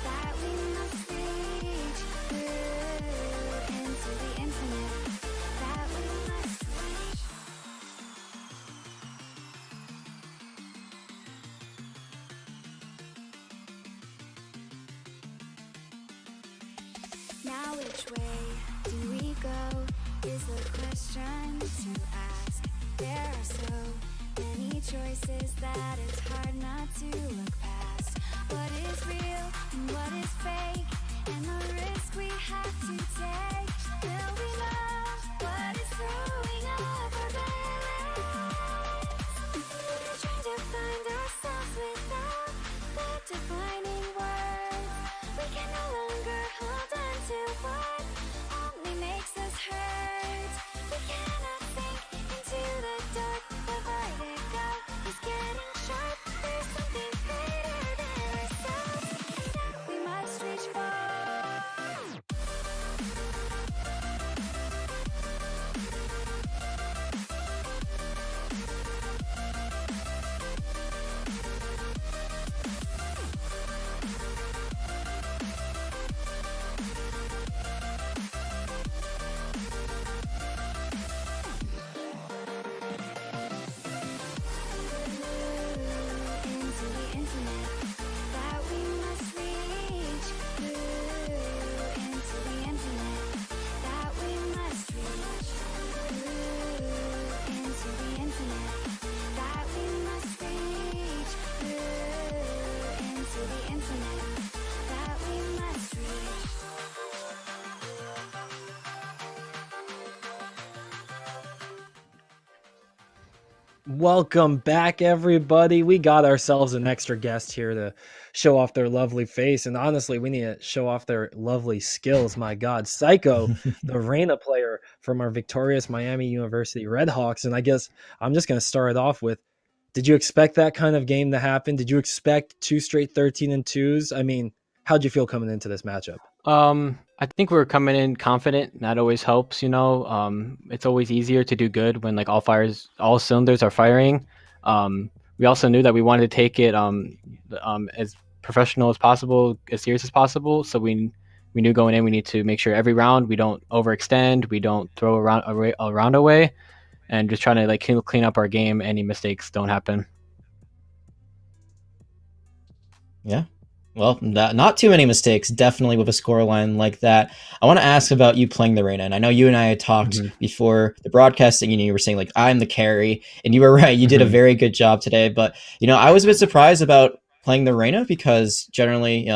that we must reach. Into the infinite that we must reach. Now which way do we go? is the question to ask. There are so many choices that it's hard not to look past. What is real and what is fake, and the risk we have to take. Will we know what is throwing off our balance? We're trying to find ourselves without the defining words. We can no longer hold on to what only makes us hurt. We cannot sink into the dark. The vertigo is getting sharp. There's something greater than ourselves that we must reach for. Into the infinite that we must reach. Into the infinite that we must reach. Into the infinite that we must reach. Into the infinite that we must reach. Welcome back, everybody. We got ourselves an extra guest here to show off their lovely face. And honestly, we need to show off their lovely skills. My God, Psycho, the Reina player from our victorious Miami University Redhawks. And I guess I'm just going to start it off with, did you expect that kind of game to happen? Did you expect 2 straight 13-2s? I mean, how'd you feel coming into this matchup? I think we're coming in confident. That always helps, you know. It's always easier to do good when like all cylinders are firing. We also knew that we wanted to take it as professional as possible, as serious as possible. So we knew going in we need to make sure every round we don't overextend, we don't throw a round away, and just trying to like clean up our game. Any mistakes don't happen. Yeah. Well, not too many mistakes, definitely with a scoreline like that. I want to ask about you playing the Reina. And I know you and I had talked before the broadcasting, and you were saying, like, I'm the carry. And you were right. You did a very good job today. But, you know, I was a bit surprised about playing the Reina because generally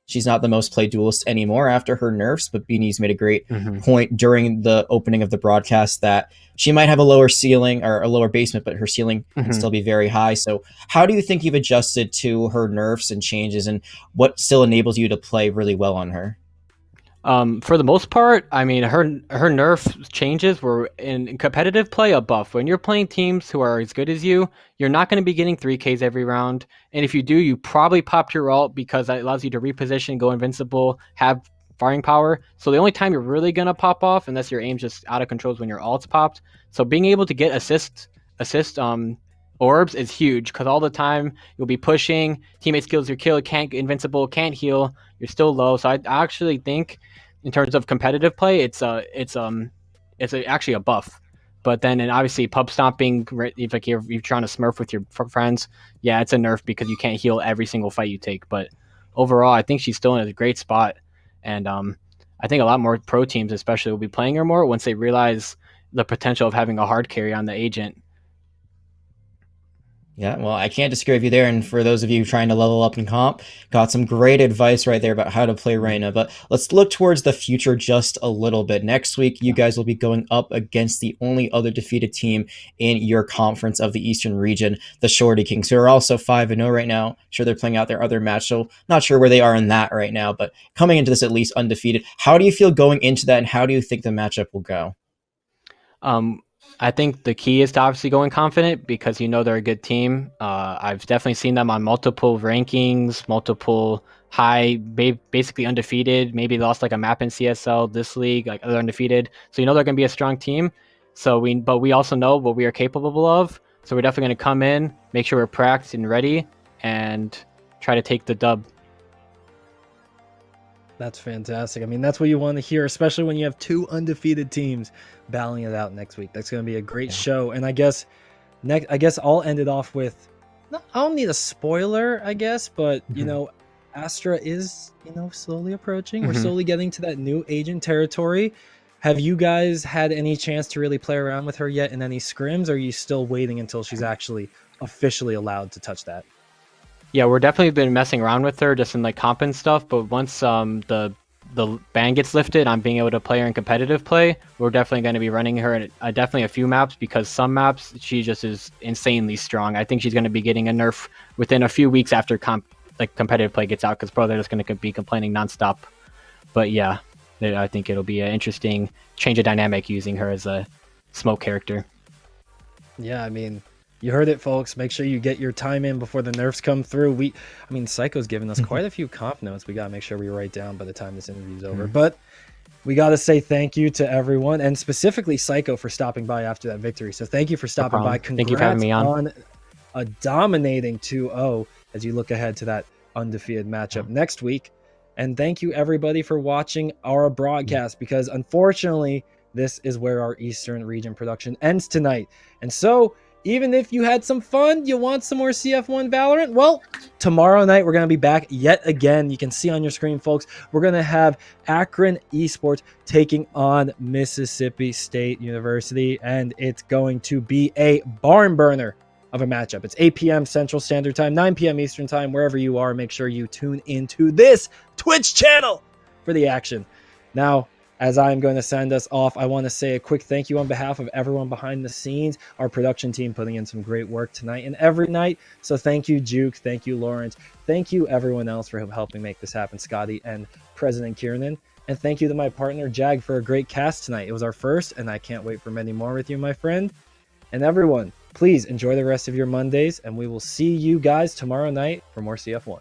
she's not the most played duelist anymore after her nerfs. But Beanie's made a great point during the opening of the broadcast that she might have a lower ceiling or a lower basement, but her ceiling can still be very high. So how do you think you've adjusted to her nerfs and changes, and what still enables you to play really well on her? For the most part, I mean, her nerf changes were in competitive play a buff. When you're playing teams who are as good as you, you're not going to be getting 3Ks every round. And if you do, you probably popped your ult because that allows you to reposition, go invincible, have firing power. So the only time you're really going to pop off, unless your aim's just out of control, is when your ult's popped. So being able to get assist orbs is huge because all the time you'll be pushing, teammate skills your kill, can't get invincible, can't heal, you're still low. So I actually think in terms of competitive play, it's actually a buff. But then, and obviously pub stomping, if like you're trying to smurf with your friends, yeah, it's a nerf because you can't heal every single fight you take. But overall, I think she's still in a great spot. And I think a lot more pro teams especially will be playing her more once they realize the potential of having a hard carry on the agent. Yeah, well, I can't disagree with you there. And for those of you trying to level up in comp, got some great advice right there about how to play Reina. But let's look towards the future just a little bit. Next week, you guys will be going up against the only other defeated team in your conference of the Eastern region, the Shorty Kings, who are also 5-0 right now. Sure, they're playing out their other match, so not sure where they are in that right now, but coming into this at least undefeated. How do you feel going into that, and how do you think the matchup will go? I think the key is to obviously going confident because you know they're a good team. I've definitely seen them on multiple rankings, multiple high, basically undefeated. Maybe lost like a map in CSL this league, like they're undefeated. So you know they're going to be a strong team. But we also know what we are capable of. So we're definitely going to come in, make sure we're practiced and ready, and try to take the dub. That's fantastic. I mean, that's what you want to hear, especially when you have 2 undefeated teams battling it out next week. That's going to be a great show. And I guess I'll end it off with, I don't need a spoiler, I guess, but you know, Astra is, slowly approaching. We're slowly getting to that new agent territory. Have you guys had any chance to really play around with her yet in any scrims, or are you still waiting until she's actually officially allowed to touch that? Yeah, we're definitely been messing around with her just in like comp and stuff, but once the ban gets lifted on being able to play her in competitive play, we're definitely going to be running her in definitely a few maps, because some maps she just is insanely strong. I think she's going to be getting a nerf within a few weeks after competitive play gets out, because pro they're just going to be complaining nonstop. But yeah, I think it'll be an interesting change of dynamic using her as a smoke character. Yeah, I mean, you heard it, folks. Make sure you get your time in before the nerfs come through. I mean, Psycho's given us quite a few comp notes. We got to make sure we write down by the time this interview's over. But we got to say thank you to everyone, and specifically Psycho for stopping by after that victory. So thank you for stopping by. Congrats Thank you for having me on a dominating 2-0 as you look ahead to that undefeated matchup next week. And thank you, everybody, for watching our broadcast, because unfortunately, this is where our Eastern region production ends tonight. And so, even if you had some fun, you want some more CF1 Valorant, well, tomorrow night we're going to be back yet again. You can see on your screen, folks, we're going to have Akron Esports taking on Mississippi State University, and it's going to be a barn burner of a matchup. It's 8 p.m. Central Standard Time, 9 p.m. Eastern Time. Wherever you are, make sure you tune into this Twitch channel for the action. Now, as I'm going to send us off, I want to say a quick thank you on behalf of everyone behind the scenes, our production team putting in some great work tonight and every night. So thank you, Juke. Thank you, Lawrence. Thank you, everyone else, for helping make this happen, Scotty and President Kiernan. And thank you to my partner, Jag, for a great cast tonight. It was our first, and I can't wait for many more with you, my friend. And everyone, please enjoy the rest of your Mondays, and we will see you guys tomorrow night for more CF1.